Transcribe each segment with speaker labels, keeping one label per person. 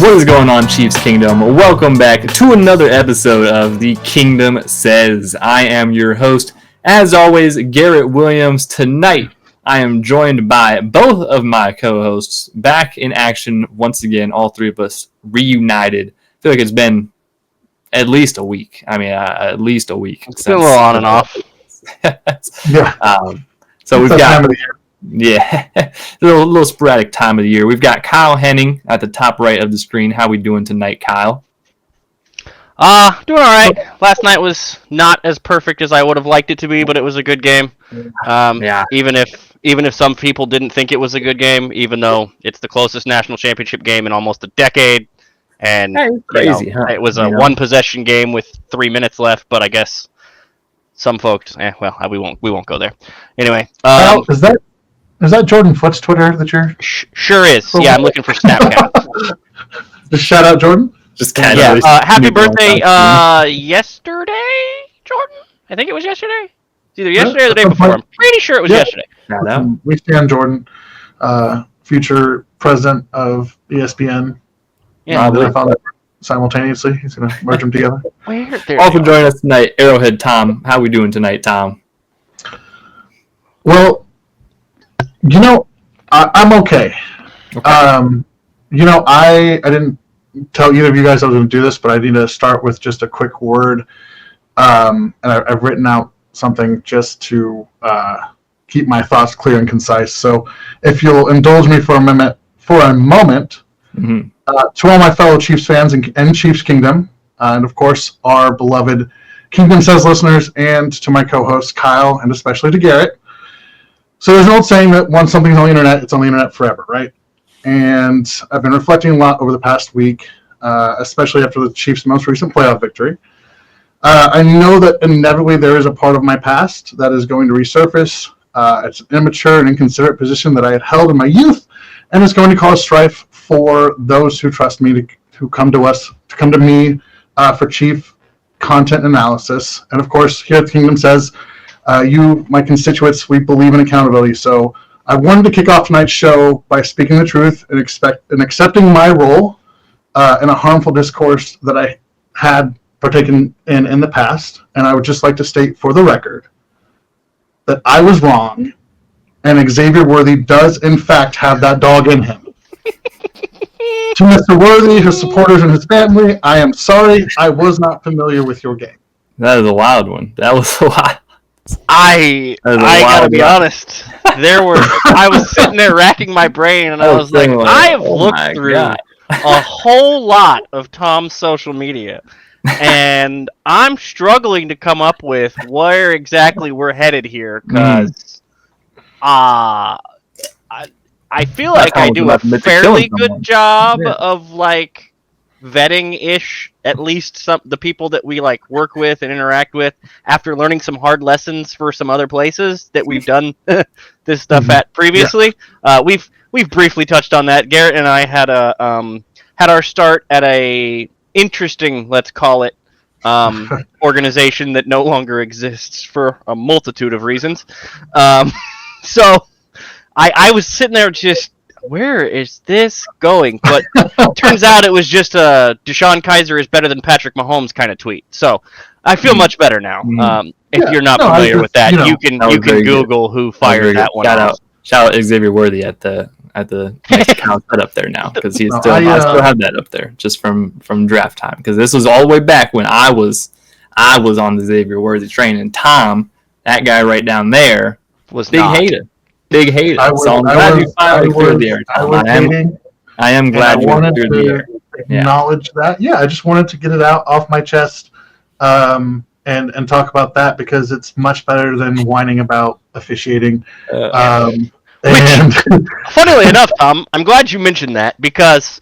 Speaker 1: What is going on, Chiefs Kingdom? Welcome back to another episode of the Kingdom Says. I am your host, as always, Garrett Williams. Tonight, I am joined by both of my co-hosts back in action once again, all three of us reunited. I feel like it's been at least a week. At least a week.
Speaker 2: It's been a little on and off.
Speaker 1: So we've got... Yeah, a little sporadic time of the year. We've got Kyle Henning at the top right of the screen. How we doing tonight, Kyle?
Speaker 2: Doing all right. Last night was not as perfect as I would have liked it to be, but it was a good game. Even if some people didn't think it was a good game, even though it's the closest national championship game in almost a decade, and
Speaker 1: crazy,
Speaker 2: it was a one possession game with 3 minutes left. But I guess some folks, we won't go there. Anyway,
Speaker 3: Is that Jordan Foot's Twitter that you're...
Speaker 2: Sure is. Yeah, I'm looking for snap counts.
Speaker 3: Just shout out Jordan?
Speaker 1: Just casually.
Speaker 2: Happy birthday yesterday, Jordan? I think it was yesterday. It's either yesterday or the day before. I'm pretty sure it was yesterday.
Speaker 3: We stand Jordan, future president of ESPN.
Speaker 1: Yeah,
Speaker 3: I found that simultaneously. He's going to merge them together.
Speaker 1: Also joining us tonight, Arrowhead Tom. How we doing tonight, Tom?
Speaker 3: Well... I'm okay. I didn't tell either of you guys I was going to do this, but I need to start with just a quick word. And I've written out something just to keep my thoughts clear and concise. So if you'll indulge me for a moment, to all my fellow Chiefs fans and Chiefs Kingdom, and of course our beloved Kingdom Says listeners, and to my co-hosts Kyle, and especially to Garrett. So there's an old saying that once something's on the internet, it's on the internet forever, right? And I've been reflecting a lot over the past week, especially after the Chiefs' most recent playoff victory. I know that inevitably there is a part of my past that is going to resurface. It's an immature and inconsiderate position that I had held in my youth, and it's going to cause strife for those who trust me who come to me for chief content analysis. And of course, here at Kingdom Says, you, my constituents, we believe in accountability. So I wanted to kick off tonight's show by speaking the truth and accepting my role in a harmful discourse that I had partaken in the past. And I would just like to state for the record that I was wrong, and Xavier Worthy does, in fact, have that dog in him. To Mr. Worthy, his supporters, and his family, I am sorry. I was not familiar with your game.
Speaker 1: That is a wild one. That was a lot.
Speaker 2: I gotta be honest. I was sitting there racking my brain, and I was like, I have looked through a whole lot of Tom's social media, and I'm struggling to come up with where exactly we're headed here, because I feel like I do a fairly good job of vetting-ish at least the people that we work with and interact with after learning some hard lessons for some other places that we've done this stuff at previously. We've briefly touched on that. Garrett and I had our start at a interesting, let's call it, organization that no longer exists for a multitude of reasons. So I was sitting there just, where is this going? But turns out it was just a Deshaun Kaiser is better than Patrick Mahomes kind of tweet. So I feel much better now. If you're not familiar with that, you can Google who fired that one.
Speaker 1: Shout out Xavier Worthy at the account set up there now, because I still have that up there just from draft time, because this was all the way back when I was on the Xavier Worthy train, and Tom, that guy right down there,
Speaker 2: was
Speaker 1: big hater. Big hater. So I'm glad you finally cleared the air, Tom. I am glad you cleared the air.
Speaker 3: Acknowledge that. Yeah, I just wanted to get it out off my chest and talk about that, because it's much better than whining about officiating.
Speaker 2: Funnily enough, Tom, I'm glad you mentioned that, because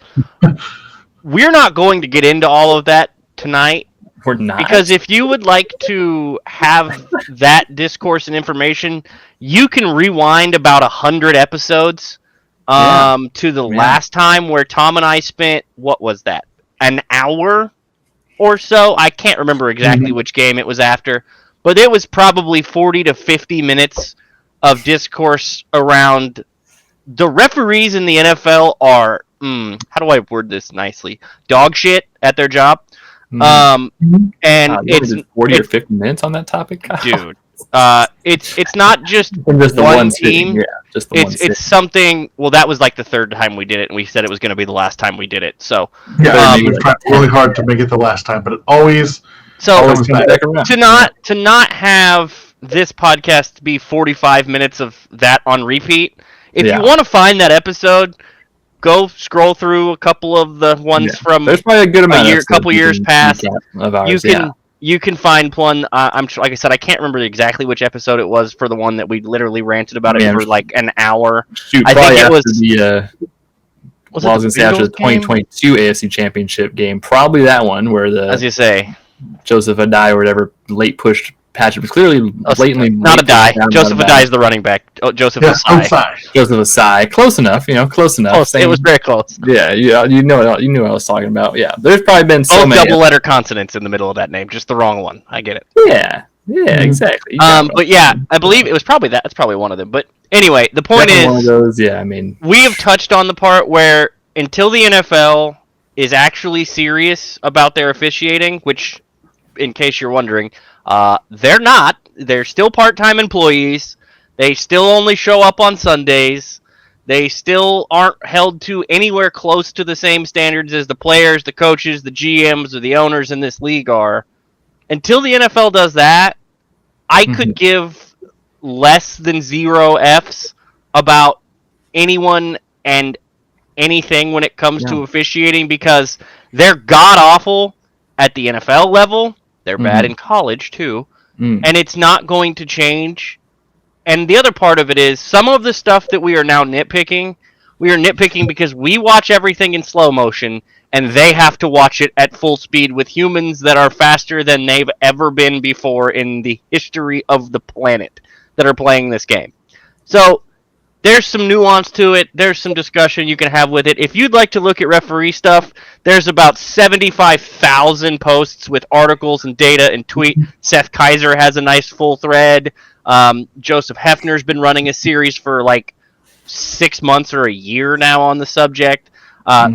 Speaker 2: we're not going to get into all of that tonight.
Speaker 1: We're not.
Speaker 2: Because if you would like to have that discourse and information, you can rewind about 100 episodes to the last time where Tom and I spent, what was that, an hour or so? I can't remember exactly which game it was after, but it was probably 40 to 50 minutes of discourse around the referees in the NFL are how do I word this nicely? Dog shit at their job. And it's
Speaker 1: 40 or 50 minutes on that topic, Kyle?
Speaker 2: Dude. It's not just
Speaker 1: the
Speaker 2: one
Speaker 1: sitting.
Speaker 2: team.
Speaker 1: Yeah, just the one sitting.
Speaker 2: It's something. Well, that was like the third time we did it, and we said it was going to be the last time we did it. So
Speaker 3: we've tried really hard to make it the last time, but it always
Speaker 2: comes
Speaker 3: back around.
Speaker 2: To not have this podcast be 45 minutes of that on repeat. If you want to find that episode, go scroll through a couple of the ones from
Speaker 1: there's probably a good amount
Speaker 2: a couple years past.
Speaker 1: Of ours,
Speaker 2: You can find one. I'm like I said, I can't remember exactly which episode it was for the one that we literally ranted about it for like an hour.
Speaker 1: Shoot,
Speaker 2: I think it was
Speaker 1: the. I was going to say after the 2022 AFC Championship game, probably that one where
Speaker 2: as you say,
Speaker 1: Joseph Adai or whatever late pushed Patrick was clearly blatantly
Speaker 2: not Adai. Joseph Adai is the running back. Joseph Asai.
Speaker 1: Joseph Asai. Close enough, close enough.
Speaker 2: It was very close.
Speaker 1: Yeah, you know what I was talking about. Yeah, there's probably been so many
Speaker 2: double letter consonants in the middle of that name, just the wrong one. I get it.
Speaker 1: Yeah, exactly.
Speaker 2: But yeah, I believe it was probably that. That's probably one of them. But anyway, the point is,
Speaker 1: one of those. Yeah, I mean,
Speaker 2: we have touched on the part where until the NFL is actually serious about their officiating, which, in case you're wondering, they're not. They're still part-time employees. They still only show up on Sundays. They still aren't held to anywhere close to the same standards as the players, the coaches, the GMs, or the owners in this league are. Until the NFL does that, I could give less than 0 Fs about anyone and anything when it comes to officiating, because they're god-awful at the NFL level. They're bad in college, too. And it's not going to change. And the other part of it is, some of the stuff that we are now nitpicking, we are nitpicking because we watch everything in slow motion, and they have to watch it at full speed with humans that are faster than they've ever been before in the history of the planet that are playing this game. So there's some nuance to it. There's some discussion you can have with it. If you'd like to look at referee stuff, there's about 75,000 posts with articles and data and tweet. Seth Kaiser has a nice full thread. Joseph Hefner's been running a series for like 6 months or a year now on the subject.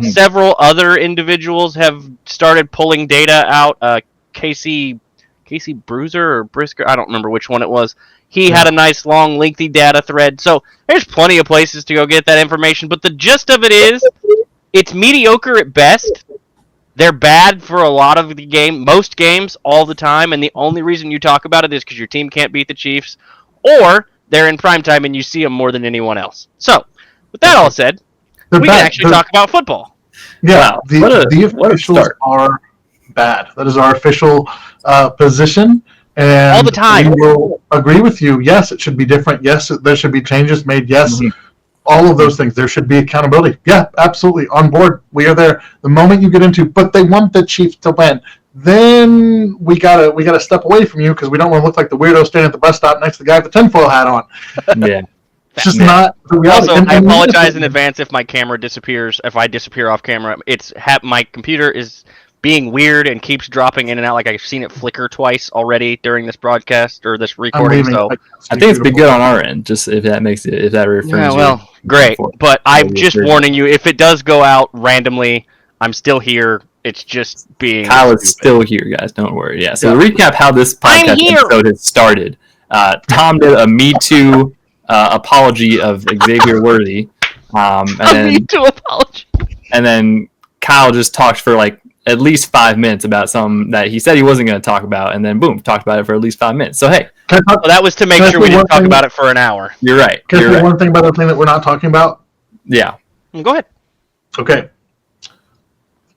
Speaker 2: Several other individuals have started pulling data out. Casey Bruiser or Brisker, I don't remember which one it was. He had a nice, long, lengthy data thread. So there's plenty of places to go get that information. But the gist of it is, it's mediocre at best. They're bad for a lot of the most games, all the time. And the only reason you talk about it is because your team can't beat the Chiefs. Or they're in primetime and you see them more than anyone else. So, with that all said, we can actually talk about football.
Speaker 3: Yeah, the officials are bad. That is our official position. And
Speaker 2: all the time.
Speaker 3: We will agree with you. Yes, it should be different. Yes, there should be changes made. Yes, all of those things. There should be accountability. Yeah, absolutely. On board. We are there. The moment you get into, but they want the Chiefs to win, then we gotta step away from you because we don't want to look like the weirdo standing at the bus stop next to the guy with the tinfoil hat on.
Speaker 1: Yeah.
Speaker 3: It's just not the reality.
Speaker 2: Also, I apologize in advance if my camera disappears. If I disappear off camera, my computer is being weird and keeps dropping in and out. Like I've seen it flicker twice already during this broadcast or this recording. So
Speaker 1: I think it's been good on our end. Just if that makes it, if that refers.
Speaker 2: Yeah, well, great. But I'm just warning you, if it does go out randomly, I'm still here. It's just being.
Speaker 1: Kyle is still here, guys. Don't worry. Yeah. So to recap how this podcast episode has started, Tom did a Me Too apology of Xavier Worthy,
Speaker 2: Me Too apology,
Speaker 1: and then Kyle just talked for like at least 5 minutes about something that he said he wasn't going to talk about, and then boom, talked about it for at least 5 minutes. So hey,
Speaker 2: that was to make sure we didn't talk about it for an hour.
Speaker 1: You're right.
Speaker 3: Can I say one thing about the thing that we're not talking about?
Speaker 1: Yeah.
Speaker 2: Go ahead.
Speaker 3: Okay.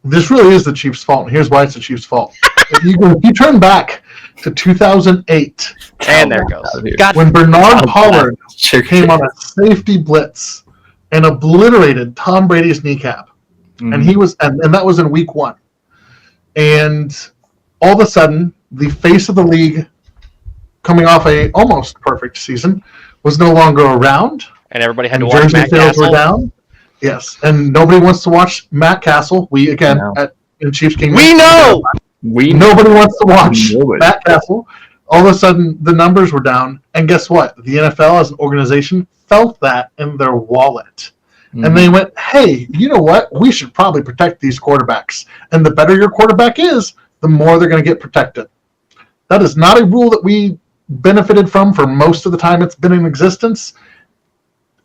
Speaker 3: This really is the Chiefs' fault, and here's why it's the Chiefs' fault. If you turn back to 2008,
Speaker 2: and there it goes.
Speaker 3: When Bernard Pollard came on a safety blitz and obliterated Tom Brady's kneecap, and he was, and that was in week 1. And all of a sudden, the face of the league, coming off a almost perfect season, was no longer around.
Speaker 2: And everybody had to watch Matt Castle.
Speaker 3: Were down. Yes, and nobody wants to watch Matt Castle. We, again, in Chiefs Kingdom.
Speaker 2: We know!
Speaker 3: Nobody wants to watch Matt Castle. All of a sudden, the numbers were down. And guess what? The NFL, as an organization, felt that in their wallet. And they went, hey, you know what? We should probably protect these quarterbacks. And the better your quarterback is, the more they're going to get protected. That is not a rule that we benefited from for most of the time it's been in existence.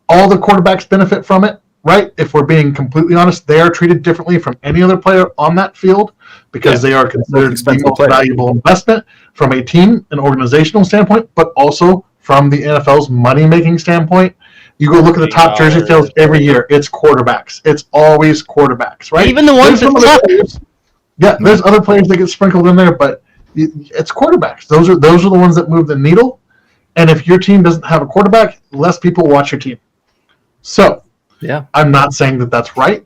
Speaker 3: All the quarterbacks benefit from it, right? If we're being completely honest, they are treated differently from any other player on that field because they are considered the most valuable investment from a team and organizational standpoint, but also from the NFL's money-making standpoint. You go look at the top jersey sales every year. It's quarterbacks. It's always quarterbacks, right?
Speaker 2: Even the ones that suck.
Speaker 3: Yeah, there's other players that get sprinkled in there, but it's quarterbacks. Those are the ones that move the needle. And if your team doesn't have a quarterback, less people watch your team. So, I'm not saying that that's right.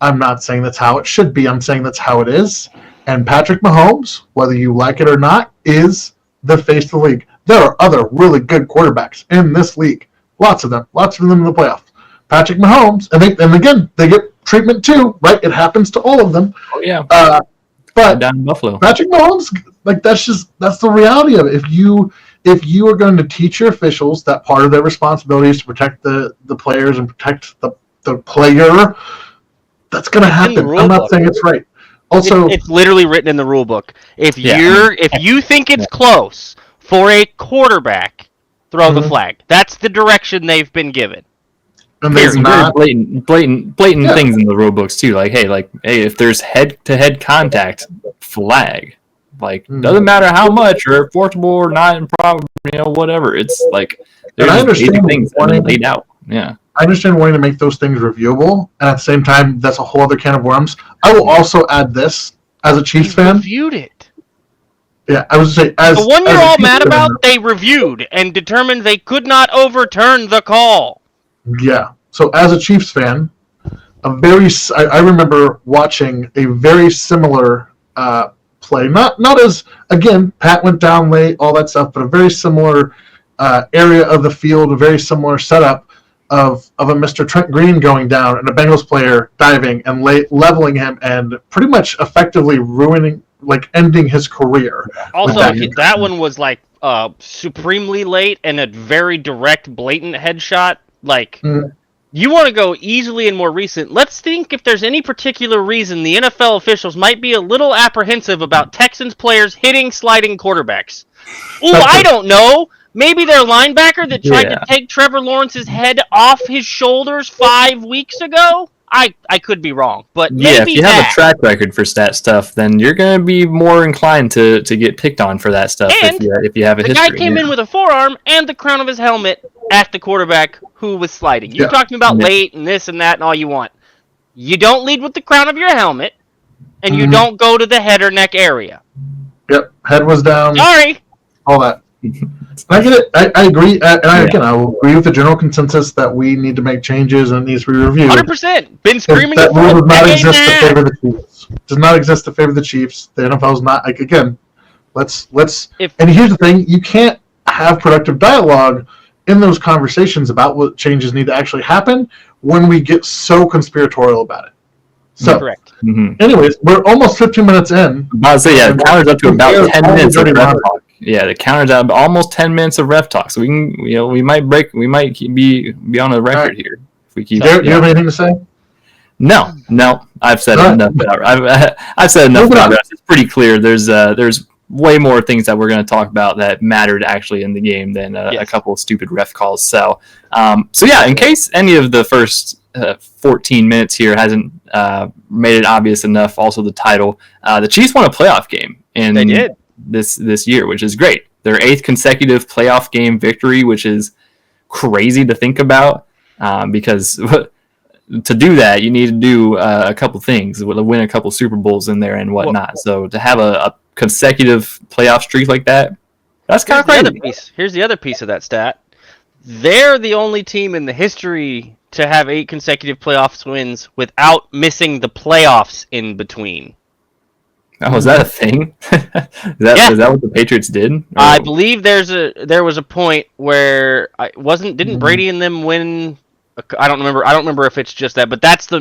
Speaker 3: I'm not saying that's how it should be. I'm saying that's how it is. And Patrick Mahomes, whether you like it or not, is the face of the league. There are other really good quarterbacks in this league. Lots of them in the playoffs. Patrick Mahomes, and again, they get treatment too, right? It happens to all of them.
Speaker 1: Oh yeah.
Speaker 3: But
Speaker 1: down in Buffalo,
Speaker 3: Patrick Mahomes, that's the reality of it. If you are going to teach your officials that part of their responsibility is to protect the players and protect the player, that's going to happen. I'm not saying it's right. Also,
Speaker 2: it's literally written in the rule book. If you think it's close for a quarterback, throw the flag. That's the direction they've been given.
Speaker 3: And there's not
Speaker 1: blatant things in the rule books too. Like, hey, if there's head-to-head contact, flag. Like, doesn't matter how much or forcible or not improbable, whatever. It's like there's basic things that are laid out. Yeah.
Speaker 3: I understand wanting to make those things reviewable, and at the same time, that's a whole other can of worms. I will also add this as a Chiefs fan.
Speaker 2: Reviewed it.
Speaker 3: Yeah, I was saying as
Speaker 2: the one you're all mad about.
Speaker 3: Fan,
Speaker 2: they reviewed and determined they could not overturn the call.
Speaker 3: Yeah. So as a Chiefs fan, I remember watching a very similar play. Not as, again, Pat went down late, all that stuff, but a very similar area of the field, a very similar setup of a Mr. Trent Green going down and a Bengals player diving and leveling him and pretty much effectively ending his career.
Speaker 2: Also, that one was supremely late and a very direct, blatant headshot. You want to go easily and more recent. Let's think if there's any particular reason the NFL officials might be a little apprehensive about Texans players hitting sliding quarterbacks. Ooh, I don't know. Maybe their linebacker that tried to take Trevor Lawrence's head off his shoulders 5 weeks ago? I could be wrong, but maybe
Speaker 1: if you have a track record for stat stuff, then you're going to be more inclined to get picked on for that stuff if you have a history.
Speaker 2: The guy came in with a forearm and the crown of his helmet at the quarterback who was sliding. You're talking about late and this and that and all you want. You don't lead with the crown of your helmet, and you don't go to the head or neck area.
Speaker 3: Yep, head was down.
Speaker 2: Sorry.
Speaker 3: All that. I get it. I agree. I will agree with the general consensus that we need to make changes and it needs to be reviewed.
Speaker 2: 100%. Been screaming
Speaker 3: that
Speaker 2: it for
Speaker 3: rule does not exist
Speaker 2: now.
Speaker 3: to favor the Chiefs. Does not exist to favor the Chiefs. The NFL's not again. Let's. And here's the thing: you can't have productive dialogue in those conversations about what changes need to actually happen when we get so conspiratorial about it. So,
Speaker 2: correct.
Speaker 3: Anyways, we're almost 15 minutes in.
Speaker 1: The counter's up to about 10 minutes of ref talk. Yeah, the counter's up almost 10 minutes of ref talk. So we can, we might be on a record here if we keep.
Speaker 3: Do you have anything to say?
Speaker 1: No. I've said enough. I've said enough about it. It's pretty clear. There's way more things that we're going to talk about that mattered actually in the game than a couple of stupid ref calls. So in case any of the first 14 minutes here hasn't made it obvious enough, also the title, the Chiefs won a playoff game they did this year, which is great. Their 8th consecutive playoff game victory, which is crazy to think about, because to do that you need to do a couple things, win a couple Super Bowls in there and whatnot. So to have a consecutive playoff streak like that, that's kind of crazy.
Speaker 2: Here's the other piece of that stat. They're the only team in the history to have 8 consecutive playoffs wins without missing the playoffs in between.
Speaker 1: Oh, is that a thing? Is that what the Patriots did? Or?
Speaker 2: I believe there was a point where didn't Brady and them win? I don't remember if it's just that, but that's the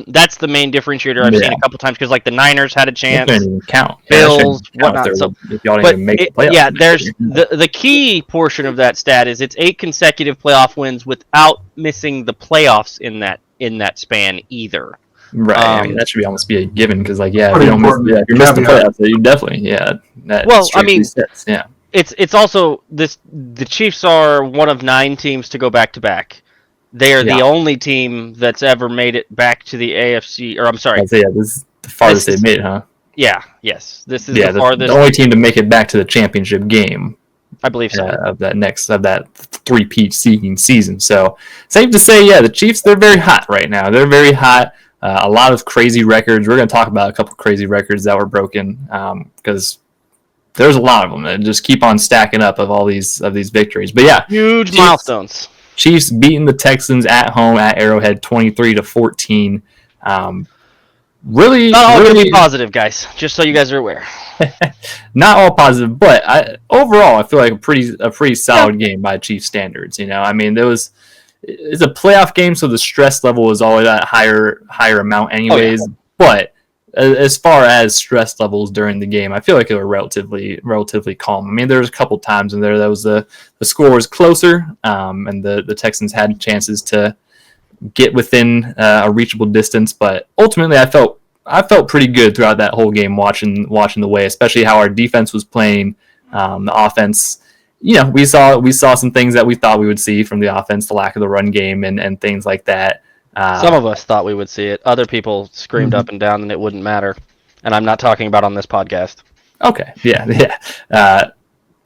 Speaker 2: main differentiator I've seen a couple times, because the Niners had a chance.
Speaker 1: It didn't count.
Speaker 2: Bills, whatnot.
Speaker 1: If y'all didn't even make the playoffs.
Speaker 2: There's the key portion of that stat is it's 8 consecutive playoff wins without missing the playoffs in in that span either.
Speaker 1: Right. I mean, that should almost be a given because, like, if
Speaker 3: Pretty
Speaker 1: you don't miss,
Speaker 3: important.
Speaker 1: if you miss the playoffs, you definitely, that
Speaker 2: Well,
Speaker 1: streak resets. Yeah.
Speaker 2: It's also the Chiefs are one of 9 teams to go back to back. They are the only team that's ever made it back to the AFC, or I'm sorry.
Speaker 1: This is the farthest they've made it, huh?
Speaker 2: Yeah, yes. This is the farthest.
Speaker 1: The only team to make it back to the championship game.
Speaker 2: I believe so.
Speaker 1: Of that three-peat season. So, safe to say, the Chiefs, they're very hot right now. They're very hot. A lot of crazy records. We're going to talk about a couple crazy records that were broken because there's a lot of them that just keep on stacking up of all these victories. But yeah,
Speaker 2: huge milestones.
Speaker 1: Chiefs beating the Texans at home at Arrowhead 23-14. Really,
Speaker 2: not all really positive, guys. Just so you guys are aware.
Speaker 1: Not all positive, but overall, I feel like a pretty solid game by Chiefs standards. I mean, it's a playoff game, so the stress level is always at higher amount, anyways.
Speaker 2: Oh, yeah.
Speaker 1: But as far as stress levels during the game, I feel like it were relatively calm. I mean, there was a couple times in there that was the score was closer, and the Texans had chances to get within a reachable distance, but ultimately I felt pretty good throughout that whole game watching the way, especially how our defense was playing, the offense. We saw some things that we thought we would see from the offense, the lack of the run game and things like that.
Speaker 2: Some of us thought we would see it. Other people screamed up and down and it wouldn't matter. And I'm not talking about on this podcast.
Speaker 1: Okay. Yeah.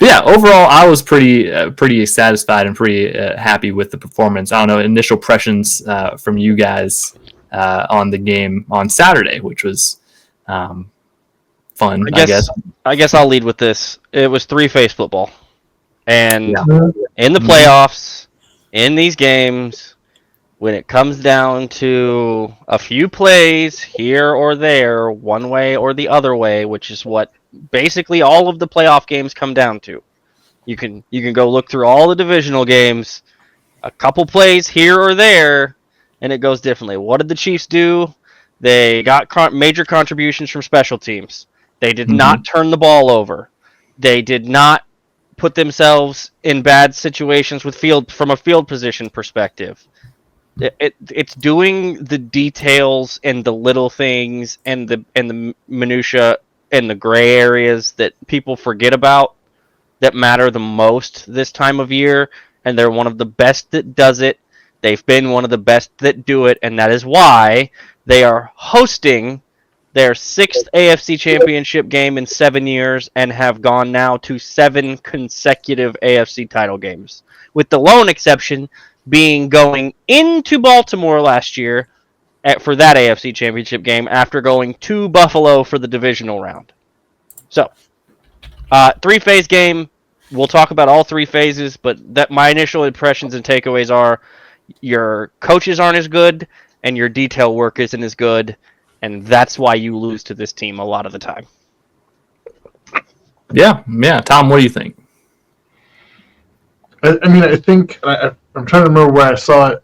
Speaker 1: Overall, I was pretty satisfied and pretty happy with the performance. I don't know, initial impressions from you guys on the game on Saturday, which was fun, I guess.
Speaker 2: I guess I'll lead with this. It was three-phase football. And in the playoffs, in these games, when it comes down to a few plays here or there, one way or the other way, which is what basically all of the playoff games come down to. You can go look through all the divisional games, a couple plays here or there, and it goes differently. What did the Chiefs do? They got major contributions from special teams. They did not turn the ball over. They did not put themselves in bad situations from a field position perspective. It's doing the details and the little things and the minutia and the gray areas that people forget about that matter the most this time of year, and they're one of the best that does it. They've been one of the best that do it, and that is why they are hosting their 6th AFC Championship game in 7 years and have gone now to 7 consecutive AFC title games, with the lone exception being going into Baltimore last year for that AFC Championship game after going to Buffalo for the Divisional Round. So, three-phase game. We'll talk about all 3 phases, but my initial impressions and takeaways are your coaches aren't as good and your detail work isn't as good, and that's why you lose to this team a lot of the time.
Speaker 1: Yeah. Tom, what do you think?
Speaker 3: I mean, I think I'm trying to remember where I saw it.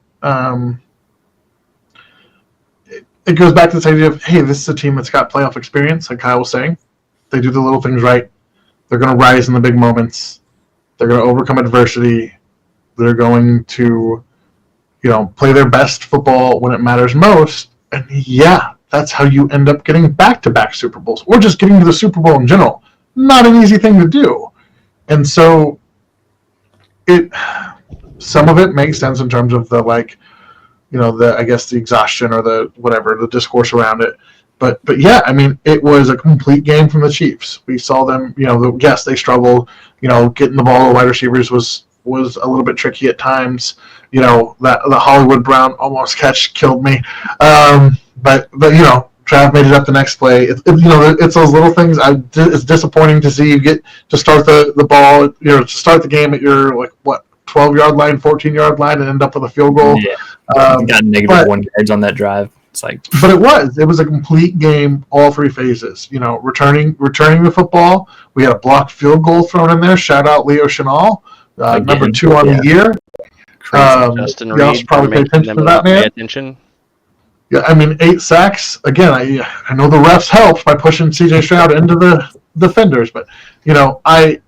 Speaker 3: It goes back to this idea of, hey, this is a team that's got playoff experience, like Kyle was saying. They do the little things right. They're going to rise in the big moments. They're going to overcome adversity. They're going to, play their best football when it matters most. And that's how you end up getting back-to-back Super Bowls, or just getting to the Super Bowl in general. Not an easy thing to do. And so some of it makes sense in terms of the exhaustion or the discourse around it. But yeah, I mean, it was a complete game from the Chiefs. We saw them, yes, they struggled. Getting the ball to wide receivers was a little bit tricky at times. That the Hollywood Brown almost catch killed me. But Trav made it up the next play. It's those little things. It's disappointing to see you get to start the ball, to start the game at your 12-yard line, 14-yard line, and end up with a field goal.
Speaker 1: Yeah, got negative 1 yards on that drive. It's like,
Speaker 3: but it was a complete game, all 3 phases. Returning the football. We had a blocked field goal thrown in there. Shout out Leo Chenal, number 2 on the year.
Speaker 2: Justin Reed,
Speaker 3: probably pay attention to that, man. Yeah, I mean, 8 sacks. Again, I know the refs helped by pushing C.J. Stroud into the defenders, but 8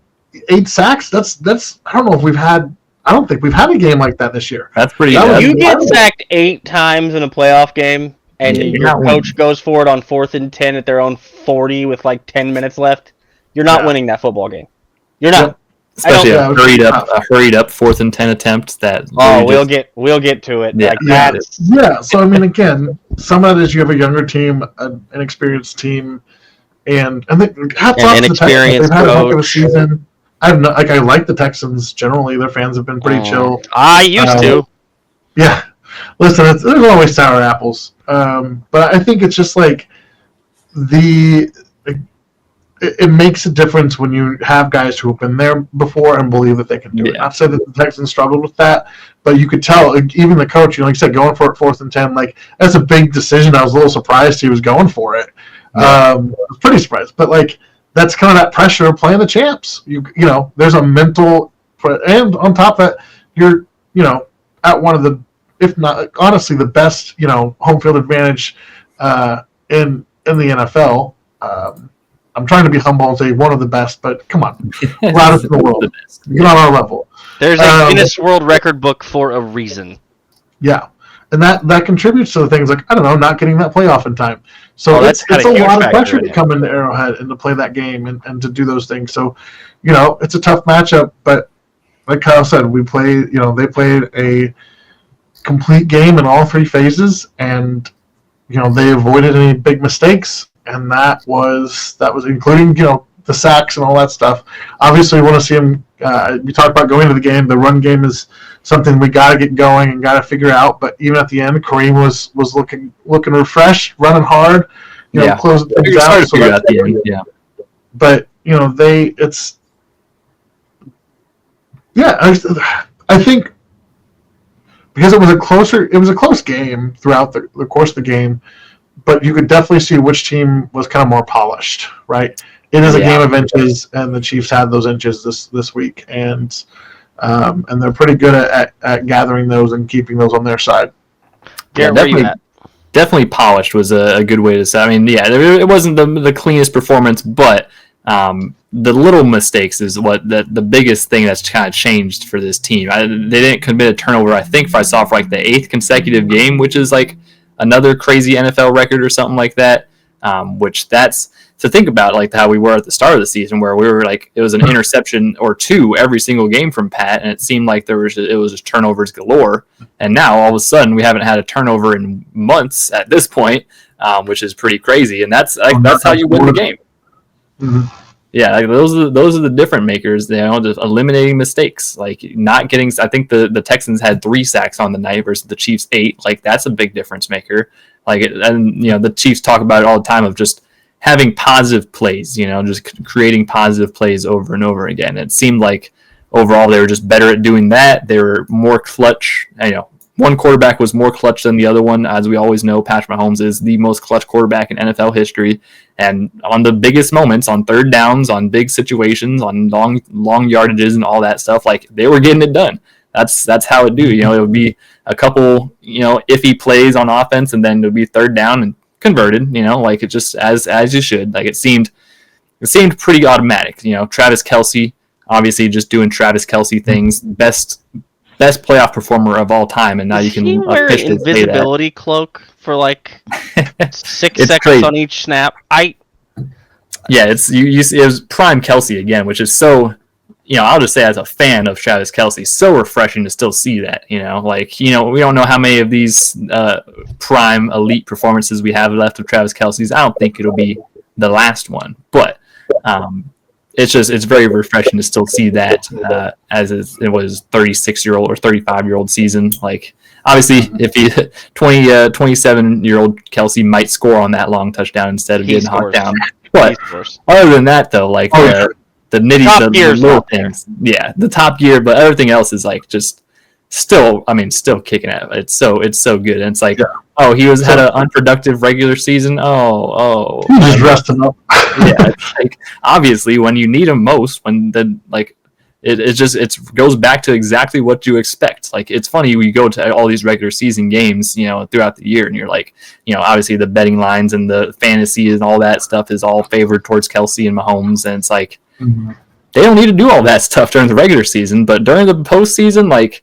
Speaker 3: sacks. That's I don't know if we've had. I don't think we've had a game like that this year.
Speaker 1: That's pretty
Speaker 3: That
Speaker 1: good.
Speaker 2: You get sacked 8 times in a playoff game, and your coach goes for it on 4th and 10 at their own 40 with like 10 minutes left. You're not winning that football game. You're not.
Speaker 3: Yep.
Speaker 1: Especially a hurried up 4th and 10 attempt.
Speaker 2: We'll get to it.
Speaker 3: Yeah. So I mean, again, some of it is you have a younger team, an inexperienced team, and hats off to the Texans. They've had a heck of a season. I like the Texans generally. Their fans have been pretty chill.
Speaker 2: I used to.
Speaker 3: Yeah. Listen, there's always sour apples. But I think it's just like it makes a difference when you have guys who have been there before and believe that they can do it. Not to say that the Texans struggled with that, but you could tell, even the coach, like you said, going for it 4th and 10, like that's a big decision. I was a little surprised he was going for it. I was pretty surprised, but like that's kind of that pressure of playing the champs. You know, there's a mental, and on top of that, you're at one of the, if not honestly the best, home field advantage in the NFL. I'm trying to be humble and say one of the best, but come on, we're out of the world. Get on our level.
Speaker 2: There's a Guinness World Record book for a reason.
Speaker 3: Yeah, and that contributes to the things like, I don't know, not getting that playoff in time. So it's a lot of pressure to come into Arrowhead and to play that game and to do those things. So, it's a tough matchup, but like Kyle said, they played a complete game in all 3 phases, and they avoided any big mistakes. And that was including, the sacks and all that stuff. Obviously, we want to see him. We talked about going into the game. The run game is something we got to get going and got to figure out. But even at the end, Kareem was looking refreshed, running hard. Closing things out. So at the end, yeah. But I think because it was a close game throughout the course of the game. But you could definitely see which team was kind of more polished, right? It is a game of inches, and the Chiefs had those inches this week, and they're pretty good at gathering those and keeping those on their side.
Speaker 2: Yeah,
Speaker 1: definitely polished was a good way to say. I mean, it wasn't the cleanest performance, but the little mistakes is what the biggest thing that's kind of changed for this team. They didn't commit a turnover, I think, for like the 8th consecutive game, which is like another crazy NFL record or something like that, which that's to think about, like how we were at the start of the season, where we were like, it was an interception or 2 every single game from Pat, and it seemed like it was just turnovers galore. And now all of a sudden we haven't had a turnover in months at this point, which is pretty crazy. And that's how you win the game.
Speaker 3: Mm-hmm.
Speaker 1: Yeah, like those are the different makers. Just eliminating mistakes, like not getting. I think the Texans had 3 sacks on the night versus the Chiefs 8. Like that's a big difference maker. The Chiefs talk about it all the time of just having positive plays. Just creating positive plays over and over again. It seemed like overall they were just better at doing that. They were more clutch. One quarterback was more clutch than the other one. As we always know, Patrick Mahomes is the most clutch quarterback in NFL history. And on the biggest moments, on 3rd downs, on big situations, on long yardages and all that stuff, like they were getting it done. That's how it do. It would be a couple, iffy plays on offense, and then it would be 3rd down and converted. Like it just as you should. Like it seemed pretty automatic. Travis Kelce, obviously just doing Travis Kelce things, best playoff performer of all time, and now you can
Speaker 2: wear an invisibility cloak for like 6 seconds
Speaker 1: crazy.
Speaker 2: On each snap.
Speaker 1: It was prime Kelce again, which is so. I'll just say as a fan of Travis Kelce, so refreshing to still see that. We don't know how many of these prime elite performances we have left of Travis Kelce's. I don't think it'll be the last one, but. It's very refreshing to still see that as it was 36-year-old or 35-year-old season. Like obviously, if 27-year-old Kelce might score on that long touchdown instead of getting knocked down. But other than that, though, like the little things, the top gear, but everything else is like just still kicking it. It's so good. And it's like, he had an unproductive regular season. He's
Speaker 3: just resting up.
Speaker 1: It's like obviously when you need him most, when it goes back to exactly what you expect. Like it's funny when you go to all these regular season games, throughout the year, and you're like, obviously the betting lines and the fantasy and all that stuff is all favored towards Kelce and Mahomes, and it's like. Mm-hmm. they don't need to do all that stuff during the regular season, but during the postseason, like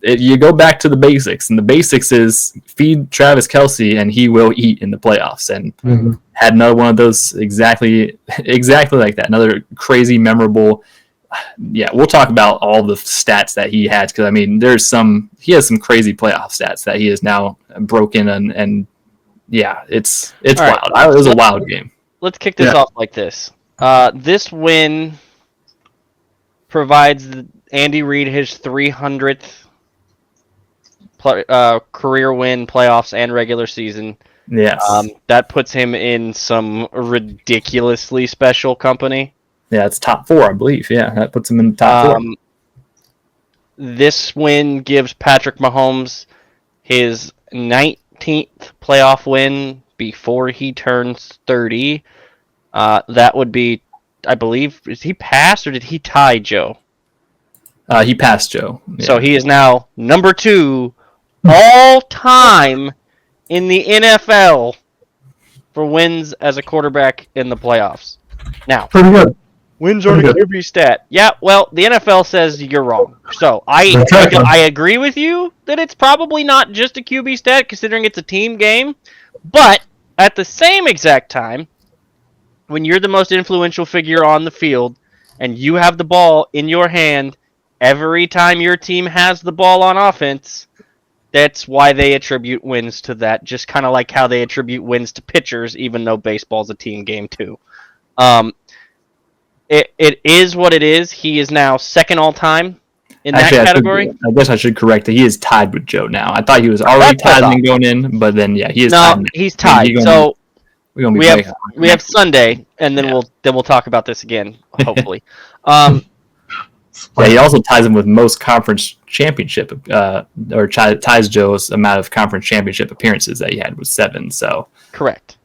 Speaker 1: you go back to the basics, and the basics is feed Travis Kelce, and he will eat in the playoffs. And had another one of those exactly like that. Another crazy, memorable. Yeah, we'll talk about all the stats that he has, because I mean, he has some crazy playoff stats that he has now broken, and yeah, it's wild.
Speaker 2: Right.
Speaker 1: It was a wild game. Let's
Speaker 2: kick this off like this. This win provides Andy Reid his 300th career win, playoffs, and regular season.
Speaker 1: Yes.
Speaker 2: That puts him in some ridiculously special company.
Speaker 1: Yeah, it's top 4, I believe. Yeah, that puts him in the top 4.
Speaker 2: This win gives Patrick Mahomes his 19th playoff win before he turns 30. That would be, I believe, is he passed or did he tie Joe?
Speaker 1: He passed Joe. Yeah.
Speaker 2: So he is now number 2 all time in the NFL for wins as a quarterback in the playoffs. Now,
Speaker 3: pretty good.
Speaker 2: Wins aren't a QB stat. Yeah, well, the NFL says you're wrong. So I agree with you that it's probably not just a QB stat, considering it's a team game. But at the same exact time, when you're the most influential figure on the field and you have the ball in your hand every time your team has the ball on offense, that's why they attribute wins to that. Just kind of like how they attribute wins to pitchers, even though baseball's a team game too. It is what it is. He is now second all time in that category.
Speaker 1: I guess I should correct it. He is tied with Joe now. I thought he was already tied and going in, but then yeah, he is tied.
Speaker 2: No, he's tied. So we have Sunday, and then we'll talk about this again, hopefully.
Speaker 1: Yeah, he also ties him with most conference championship, or ties Joe's amount of conference championship appearances that he had was 7. So
Speaker 2: correct.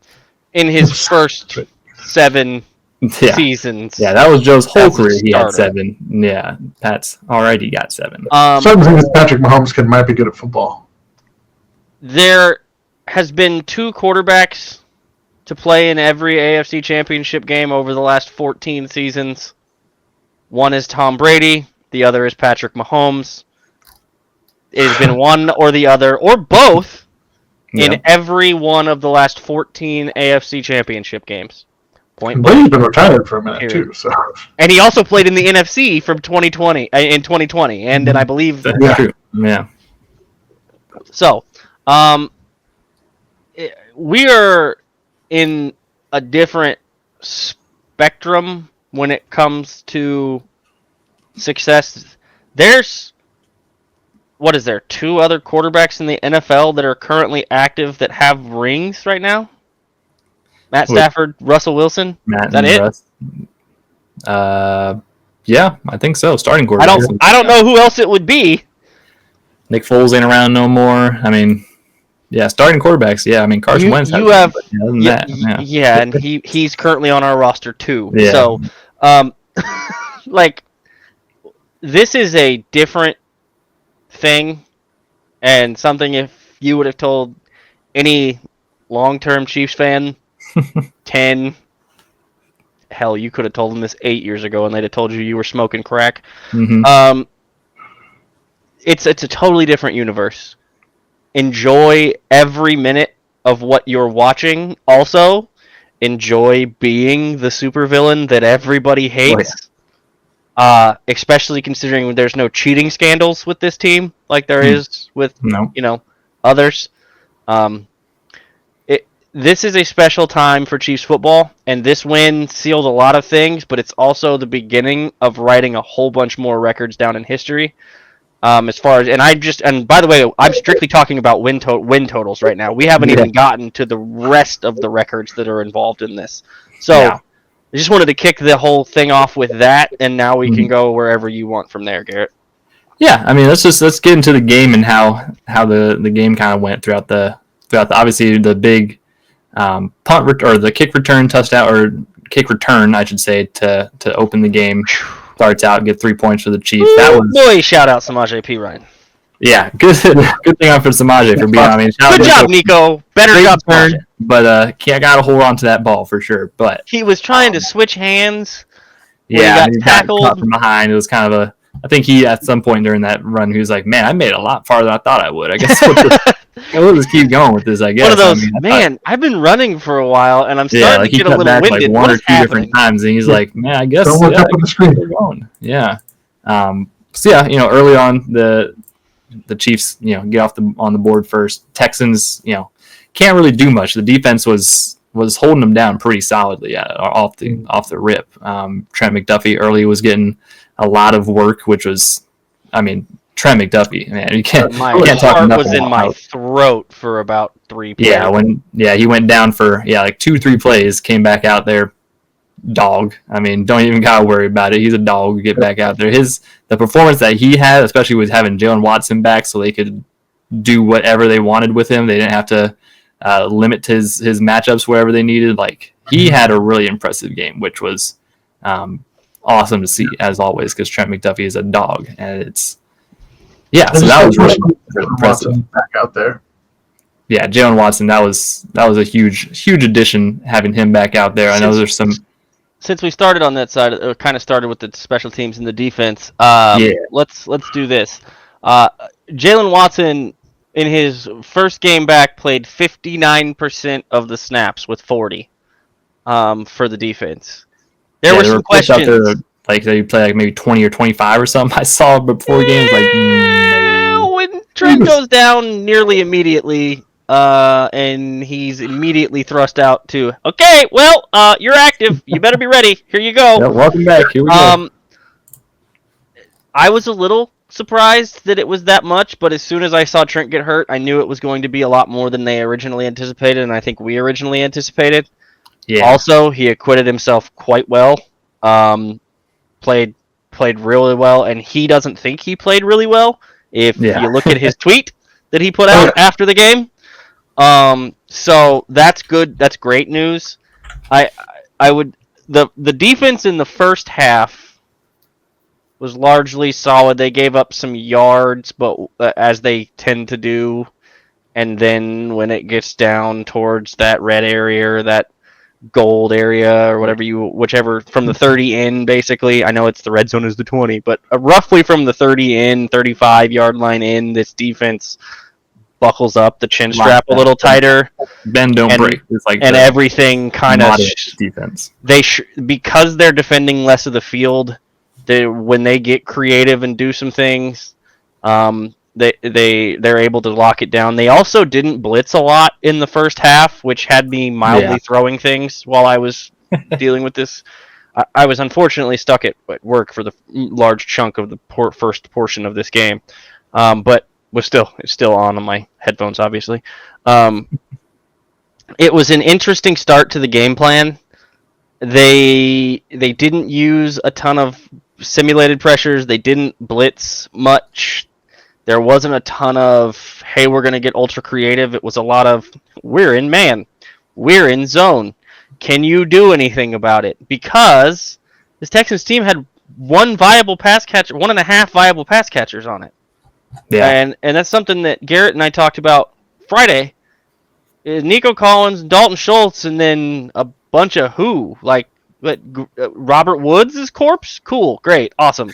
Speaker 2: In his first 7 seasons.
Speaker 1: Yeah, that was Joe's whole career. He had 7. Yeah, Pat's already got 7.
Speaker 3: Certain things Patrick Mahomes might be good at football.
Speaker 2: There has been 2 quarterbacks to play in every AFC Championship game over the last 14 seasons. One is Tom Brady. The other is Patrick Mahomes. It has been one or the other, or both, in every one of the last 14 AFC Championship games. Point blank.
Speaker 3: Brady's been retired for a minute too, so.
Speaker 2: And he also played in the NFC from 2020, and I believe
Speaker 1: that's true. Yeah.
Speaker 2: So, we are in a different spectrum when it comes to success. There's 2 other quarterbacks in the NFL that are currently active that have rings right now? Matt Stafford, Russell Wilson. Is that it?
Speaker 1: Yeah, I think so. Starting quarterback.
Speaker 2: I don't know who else it would be.
Speaker 1: Nick Foles ain't around no more. I mean, yeah, starting quarterbacks. Yeah, I mean Carson Wentz.
Speaker 2: And he's currently on our roster too. Yeah. So, like, this is a different thing, and something if you would have told any long-term Chiefs fan 10, hell, you could have told them this 8 years ago, and they'd have told you were smoking crack.
Speaker 1: Mm-hmm.
Speaker 2: It's a totally different universe. Enjoy every minute of what you're watching. Also, enjoy being the supervillain that everybody hates. Especially considering there's no cheating scandals with this team like there is with others. This is a special time for Chiefs football, and this win sealed a lot of things, but it's also the beginning of writing a whole bunch more records down in history. As far as, and by the way, I'm strictly talking about win totals right now. We haven't even gotten to the rest of the records that are involved in this. So I just wanted to kick the whole thing off with that, and now we can go wherever you want from there, Garrett.
Speaker 1: Yeah, I mean, let's get into the game and how the game kind of went throughout the obviously the big punt or the kick return touchdown, or kick return, I should say, to open the game. Starts out, get 3 points for the Chiefs.
Speaker 2: Boy, shout out Samaje Perine.
Speaker 1: Yeah, good thing for Samaje for being on. I mean,
Speaker 2: good job, Nico. Better job,
Speaker 1: but got to hold on to that ball for sure. But
Speaker 2: he was trying to switch hands Where
Speaker 1: Yeah,
Speaker 2: he
Speaker 1: he
Speaker 2: got
Speaker 1: got
Speaker 2: tackled.
Speaker 1: caught from behind. It was kind of a. I think he at some point during that run, he was like, "Man, I made it a lot farther than I thought I would." I guess we'll just keep going with this. I guess.
Speaker 2: One of those,
Speaker 1: I mean,
Speaker 2: man, I've been running for a while, and I'm
Speaker 1: yeah,
Speaker 2: starting
Speaker 1: like
Speaker 2: to
Speaker 1: he
Speaker 2: get a
Speaker 1: cut
Speaker 2: little
Speaker 1: back
Speaker 2: winded.
Speaker 1: like one
Speaker 2: What
Speaker 1: or
Speaker 2: is
Speaker 1: two
Speaker 2: happening?
Speaker 1: different times, and he's like, "Man, I guess
Speaker 3: Don't look up on the screen.
Speaker 1: we're going." Yeah. So yeah, early on the Chiefs, get on the board first. Texans, can't really do much. The defense was holding them down pretty solidly off the rip. Trent McDuffie early was getting a lot of work, which was, I mean, Trent McDuffie, man, you can't talk
Speaker 2: heart
Speaker 1: nothing
Speaker 2: was in my
Speaker 1: about.
Speaker 2: throat for about 3 plays.
Speaker 1: Yeah, he went down for like 2-3 plays, came back out there, dog. I mean, don't even gotta worry about it. He's a dog. Get back out there. The performance that he had, especially with having Jalen Watson back, so they could do whatever they wanted with him. They didn't have to limit his matchups wherever they needed. Like, he had a really impressive game, which was awesome to see, as always, because Trent McDuffie is a dog, and it's so that was really impressive.
Speaker 3: Back out there.
Speaker 1: Yeah, Jalen Watson, that was a huge addition, having him back out there. I know there's some.
Speaker 2: Since we started on that side, it kind of started with the special teams and the defense. Let's do this. Jalen Watson, in his first game back, played 59% of the snaps with 40 for the defense. There were some questions.
Speaker 1: There, like they play like maybe 20 or 25 or something. I saw before games
Speaker 2: when Trent goes down nearly immediately, and he's immediately thrust out to, okay, well, you're active. You better be ready. Here you go.
Speaker 1: Yeah, welcome back. Here we go.
Speaker 2: I was a little surprised that it was that much, but as soon as I saw Trent get hurt, I knew it was going to be a lot more than they originally anticipated, and I think we originally anticipated. Yeah. Also, he acquitted himself quite well. Played really well, and he doesn't think he played really well. If you look at his tweet that he put out after the game. So that's good. That's great news. The defense in the first half was largely solid. They gave up some yards, but as they tend to do, and then when it gets down towards that red area or that gold area or whichever from the 30 in, basically. I know it's the red zone is the 20, but roughly from the 30 in, 35 yard line in, this defense buckles up the chin strap a little tighter.
Speaker 1: Bend don't break. It's like
Speaker 2: and everything kind of
Speaker 1: defense.
Speaker 2: Because they're defending less of the field. When they get creative and do some things, they're able to lock it down. They also didn't blitz a lot in the first half, which had me mildly throwing things while I was dealing with this. I was unfortunately stuck at work for the large chunk of the first portion of this game, but it's still on my headphones, obviously. It was an interesting start to the game plan. They didn't use a ton of simulated pressures. They didn't blitz much. There wasn't a ton of, hey, we're going to get ultra creative. It was a lot of, we're in man. We're in zone. Can you do anything about it? Because this Texans team had one and a half viable pass catchers on it. Yeah. And that's something that Garrett and I talked about Friday. Is Nico Collins, Dalton Schultz, and then a bunch of who? Like, Robert Woods' corpse? Cool, great, awesome.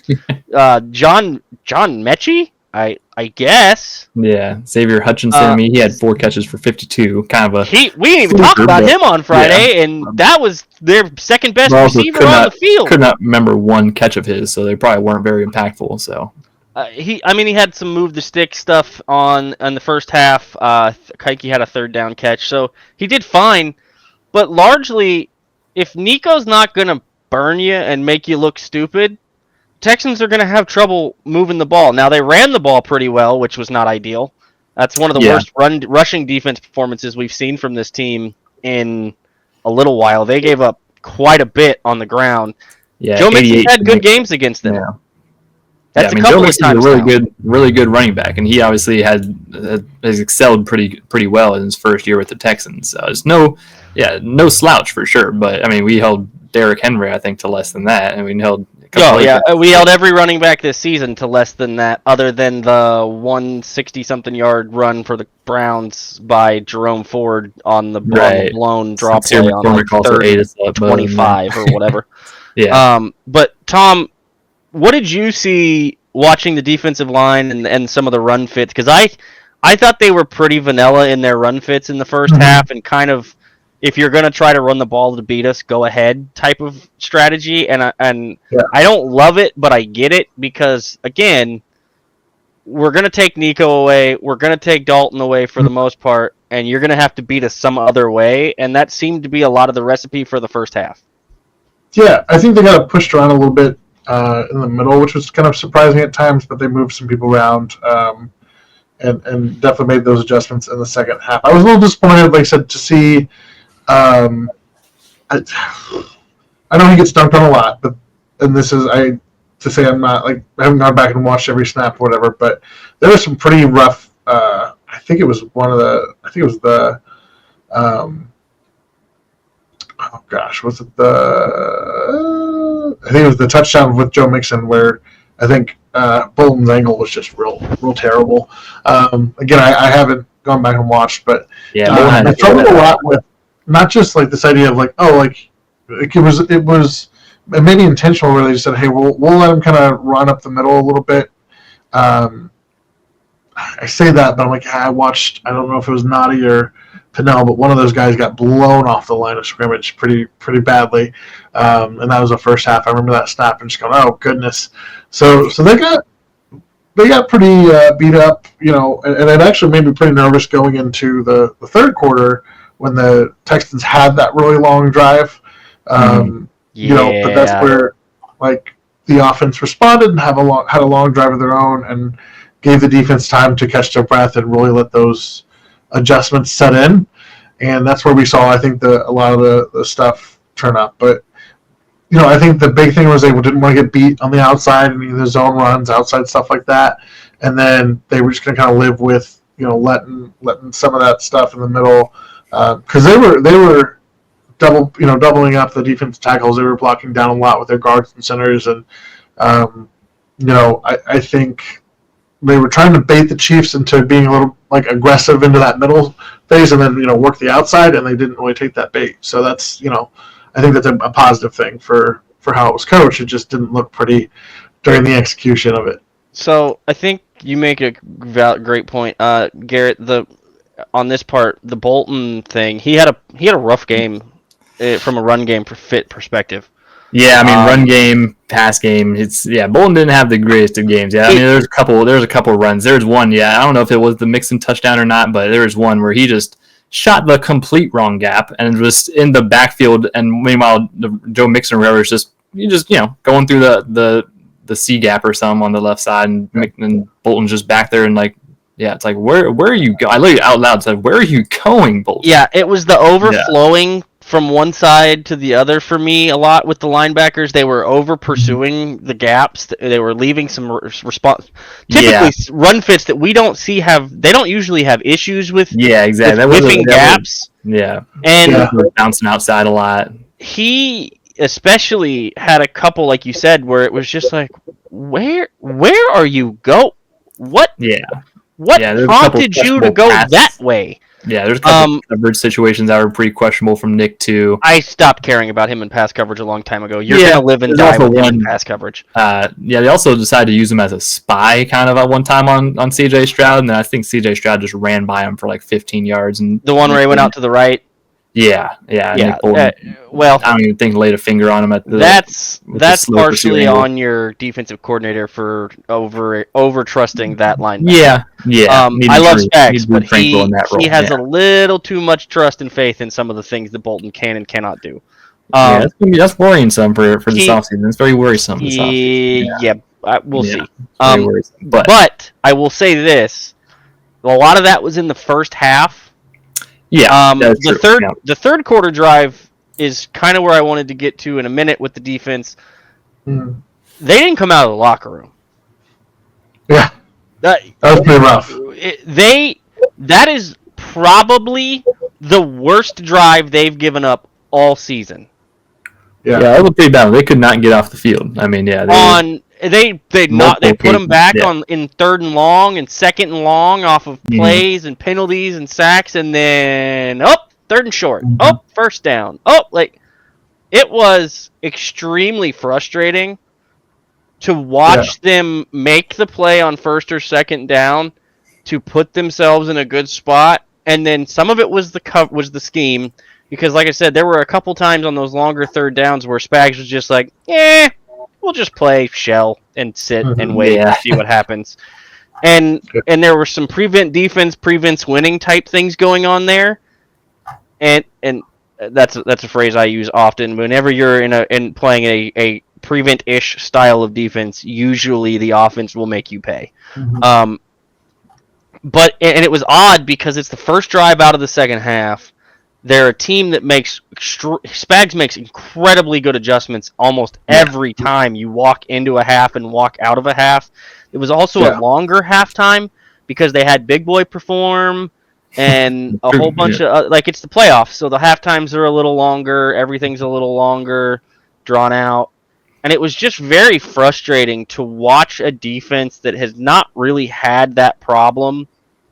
Speaker 2: John Mechie? I guess.
Speaker 1: Yeah, Xavier Hutchinson. He had 4 catches for 52. Kind of
Speaker 2: we didn't even talk about him on Friday, and that was their second best receiver on the field.
Speaker 1: Could not remember one catch of his, so they probably weren't very impactful. So
Speaker 2: he had some move the stick stuff on the first half. Kike had a 3rd down catch, so he did fine. But largely, if Nico's not gonna burn you and make you look stupid, Texans are going to have trouble moving the ball. Now, they ran the ball pretty well, which was not ideal. That's one of the worst rushing defense performances we've seen from this team in a little while. They gave up quite a bit on the ground.
Speaker 1: Yeah,
Speaker 2: Joe Mixon had good games against them.
Speaker 1: Yeah.
Speaker 2: That's a couple
Speaker 1: Joe
Speaker 2: of times
Speaker 1: is really good running back, and he obviously has excelled pretty well in his first year with the Texans. So it's no slouch for sure. But we held Derrick Henry, I think, to less than that, and we held.
Speaker 2: We held every running back this season to less than that, other than the 160-something yard run for the Browns by Jerome Ford on the blown draw play on 30-25 or whatever.
Speaker 1: Yeah.
Speaker 2: But Tom, what did you see watching the defensive line and some of the run fits? Because I thought they were pretty vanilla in their run fits in the first half, and kind of, if you're going to try to run the ball to beat us, go ahead type of strategy. And I don't love it, but I get it because, again, we're going to take Nico away. We're going to take Dalton away for the most part, and you're going to have to beat us some other way. And that seemed to be a lot of the recipe for the first half.
Speaker 3: Yeah, I think they got pushed around a little bit in the middle, which was kind of surprising at times, but they moved some people around and definitely made those adjustments in the second half. I was a little disappointed, like I said, to see. I know he gets dunked on a lot, and this is to say I'm not like I haven't gone back and watched every snap or whatever, but there was some pretty rough. I think it was the. Oh gosh, was it the? I think it was the touchdown with Joe Mixon where I think Bolton's angle was just real terrible. Again, I haven't gone back and watched, but I struggled a lot with not just like this idea of like it was maybe intentional where they just said, hey, we'll let him kind of run up the middle a little bit. I say that, but I'm like, I don't know if it was Nadi or Pinnell, but one of those guys got blown off the line of scrimmage pretty badly, and that was the first half. I remember that snap and just going, oh goodness. So they got pretty beat up, and it actually made me pretty nervous going into the third quarter when the Texans had that really long drive. But that's where like the offense responded and had a long drive of their own and gave the defense time to catch their breath and really let those adjustments set in, and that's where we saw, I think, a lot of the stuff turn up. But I think the big thing was they didn't want to get beat on the outside and either zone runs, outside stuff like that, and then they were just going to kind of live with letting some of that stuff in the middle because they were doubling up the defensive tackles. They were blocking down a lot with their guards and centers, and I think they were trying to bait the Chiefs into being a little like aggressive into that middle phase and then work the outside, and they didn't really take that bait. So that's I think that's a positive thing for how it was coached. It just didn't look pretty during the execution of it.
Speaker 2: So I think you make a great point, Garrett. On this part, the Bolton thing, he had a rough game from a run game fit perspective.
Speaker 1: Yeah, I mean, run game, pass game. Bolton didn't have the greatest of games. Yeah, I mean, there's a couple runs. There's one. Yeah, I don't know if it was the Mixon touchdown or not, but there was one where he just shot the complete wrong gap and was in the backfield. And meanwhile, Joe Mixon or whoever is just going through the C gap or something on the left side, and Bolton's just back there and like. Yeah, it's like, where are you going? I literally out loud said, where are you going, Bolton?
Speaker 2: Yeah, it was the overflowing from one side to the other for me a lot with the linebackers. They were over-pursuing the gaps. They were leaving some response. Typically, run fits that we don't see they don't usually have issues with.
Speaker 1: Yeah, exactly.
Speaker 2: With whipping gaps.
Speaker 1: And bouncing outside a lot.
Speaker 2: He especially had a couple, like you said, where it was just like, where are you go? What?
Speaker 1: Yeah.
Speaker 2: What prompted you to go that way?
Speaker 1: Yeah, there's a couple coverage situations that were pretty questionable from Nick, too.
Speaker 2: I stopped caring about him in pass coverage a long time ago. You're going to live and die with him in pass coverage.
Speaker 1: They also decided to use him as a spy kind of at one time on C.J. Stroud, and I think C.J. Stroud just ran by him for like 15 yards. And
Speaker 2: the one where he went out to the right?
Speaker 1: Yeah. Nick Bolton, I don't even think laid a finger on him at the.
Speaker 2: That's partially on your defensive coordinator for over trusting that linebacker.
Speaker 1: Yeah.
Speaker 2: I love Spags, but he has a little too much trust and faith in some of the things that Bolton can and cannot do.
Speaker 1: That's worrisome for this offseason. It's very worrisome. This
Speaker 2: offseason. We'll see.
Speaker 1: But
Speaker 2: I will say this: a lot of that was in the first half.
Speaker 1: Yeah,
Speaker 2: the third quarter drive is kind of where I wanted to get to in a minute with the defense.
Speaker 3: Mm.
Speaker 2: They didn't come out of the locker room.
Speaker 3: Yeah, that was pretty rough.
Speaker 2: That is probably the worst drive they've given up all season.
Speaker 1: Yeah, that was pretty bad. They could not get off the field. I mean,
Speaker 2: they put them back in third and long and second and long off of plays and penalties and sacks, and then third and short, first down, it was extremely frustrating to watch them make the play on first or second down to put themselves in a good spot, and then some of it was the scheme, because like I said, there were a couple times on those longer third downs where Spags was just like, we'll just play shell and sit and wait and see what happens. And there were some prevent defense, prevents winning type things going on there, and that's a phrase I use often. Whenever you're in playing a prevent-ish style of defense, usually the offense will make you pay. Mm-hmm. But it was odd because it's the first drive out of the second half. They're a team that Spags makes incredibly good adjustments almost every time you walk into a half and walk out of a half. It was also a longer halftime because they had Big Boy perform and a whole bunch of it's the playoffs, so the halftimes are a little longer, everything's a little longer, drawn out. And it was just very frustrating to watch a defense that has not really had that problem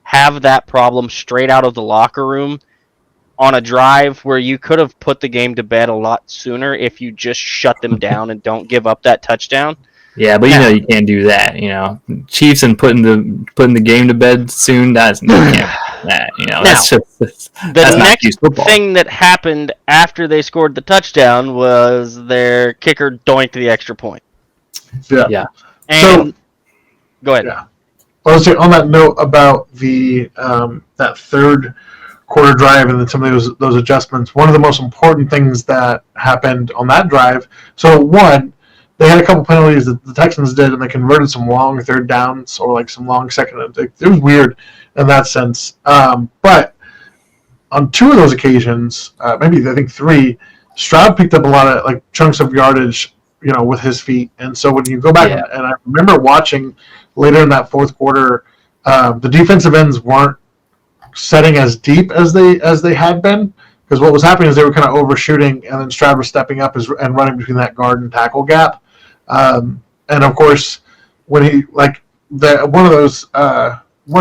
Speaker 2: have that problem straight out of the locker room on a drive where you could have put the game to bed a lot sooner if you just shut them down and don't give up that touchdown.
Speaker 1: Yeah, but you can't do that. Chiefs and putting the game to bed soon. That's the
Speaker 2: next thing that happened after they scored the touchdown was their kicker doinked the extra point.
Speaker 3: Yeah.
Speaker 2: And go ahead.
Speaker 3: Yeah. Well, on that note about the that third quarter drive and then some of those adjustments, one of the most important things that happened on that drive. So one, they had a couple penalties that the Texans did, and they converted some long third downs or some long second. It was weird in that sense. But on two of those occasions, maybe I think three, Stroud picked up a lot of chunks of yardage, with his feet. And so when you go back and I remember watching later in that fourth quarter, the defensive ends weren't setting as deep as they had been, because what was happening is they were kind of overshooting, and then Stroud was stepping up and running between that guard and tackle gap. And of course, when he one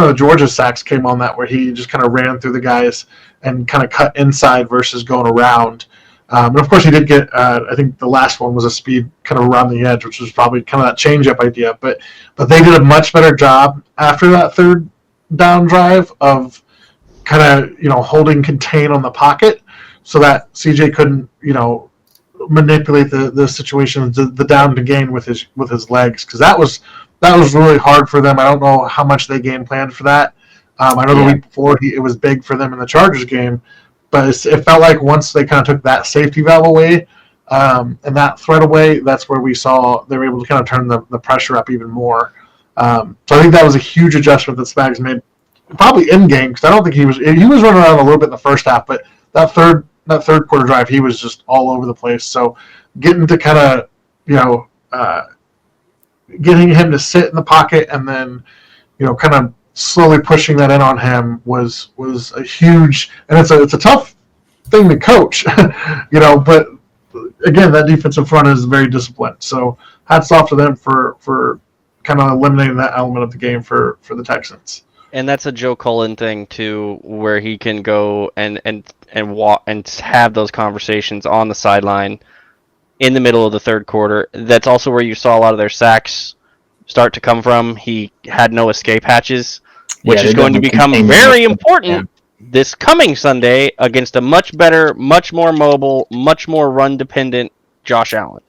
Speaker 3: of the Georgia sacks came on that where he just kind of ran through the guys and kind of cut inside versus going around. And of course, he did get. I think the last one was a speed kind of around the edge, which was probably kind of that change-up idea. But they did a much better job after that third down drive of kind of holding contain on the pocket so that CJ couldn't manipulate the situation, the down to gain with his legs, because that was really hard for them. I don't know how much they game planned for that. I know the week before it was big for them in the Chargers game. But it felt like once they kind of took that safety valve away and that threat away, that's where we saw they were able to kind of turn the pressure up even more. So I think that was a huge adjustment that Spags made, probably in game, because I don't think he was running around a little bit in the first half, but that third quarter drive he was just all over the place. So getting to kind of getting him to sit in the pocket and then kind of slowly pushing that in on him was a huge, and it's a tough thing to coach, but again, that defensive front is very disciplined. So hats off to them for kind of eliminating that element of the game for the Texans.
Speaker 2: And that's a Joe Cullen thing too, where he can go and walk and have those conversations on the sideline in the middle of the third quarter. That's also where you saw a lot of their sacks start to come from. He had no escape hatches, which is going to become very important this coming Sunday against a much better, much more mobile, much more run-dependent Josh Allen.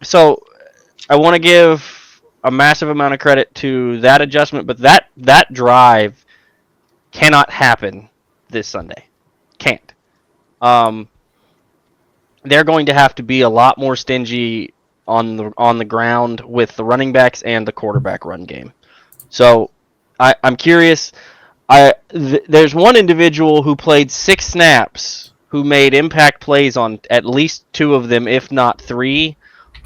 Speaker 2: So I want to give a massive amount of credit to that adjustment, but that drive cannot happen this Sunday. Can't. They're going to have to be a lot more stingy on the ground with the running backs and the quarterback run game. So I'm curious. There's one individual who played 6 snaps who made impact plays on at least 2 of them, if not 3.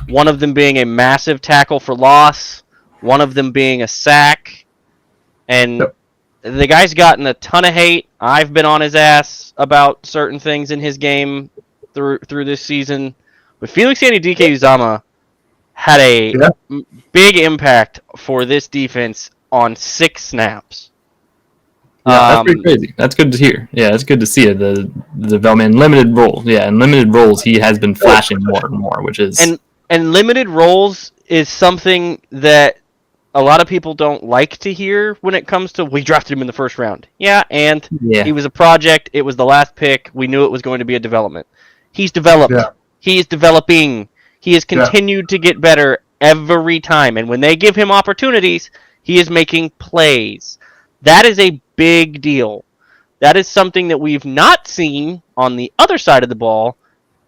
Speaker 2: One of them being a massive tackle for loss, one of them being a sack, and the guy's gotten a ton of hate. I've been on his ass about certain things in his game through this season. But Felix Anudike-Uzomah had a big impact for this defense on 6 snaps.
Speaker 1: Yeah, that's pretty crazy. That's good to hear. Yeah, it's good to see it. The development in limited roles. Yeah, in limited roles, he has been flashing more and more, which is
Speaker 2: and limited roles is something that a lot of people don't like to hear when it comes to we drafted him in the first round. Yeah, and he was a project. It was the last pick. We knew it was going to be a development. He's developed.
Speaker 3: Yeah.
Speaker 2: He is developing. He has continued to get better every time. And when they give him opportunities, he is making plays. That is a big deal. That is something that we've not seen on the other side of the ball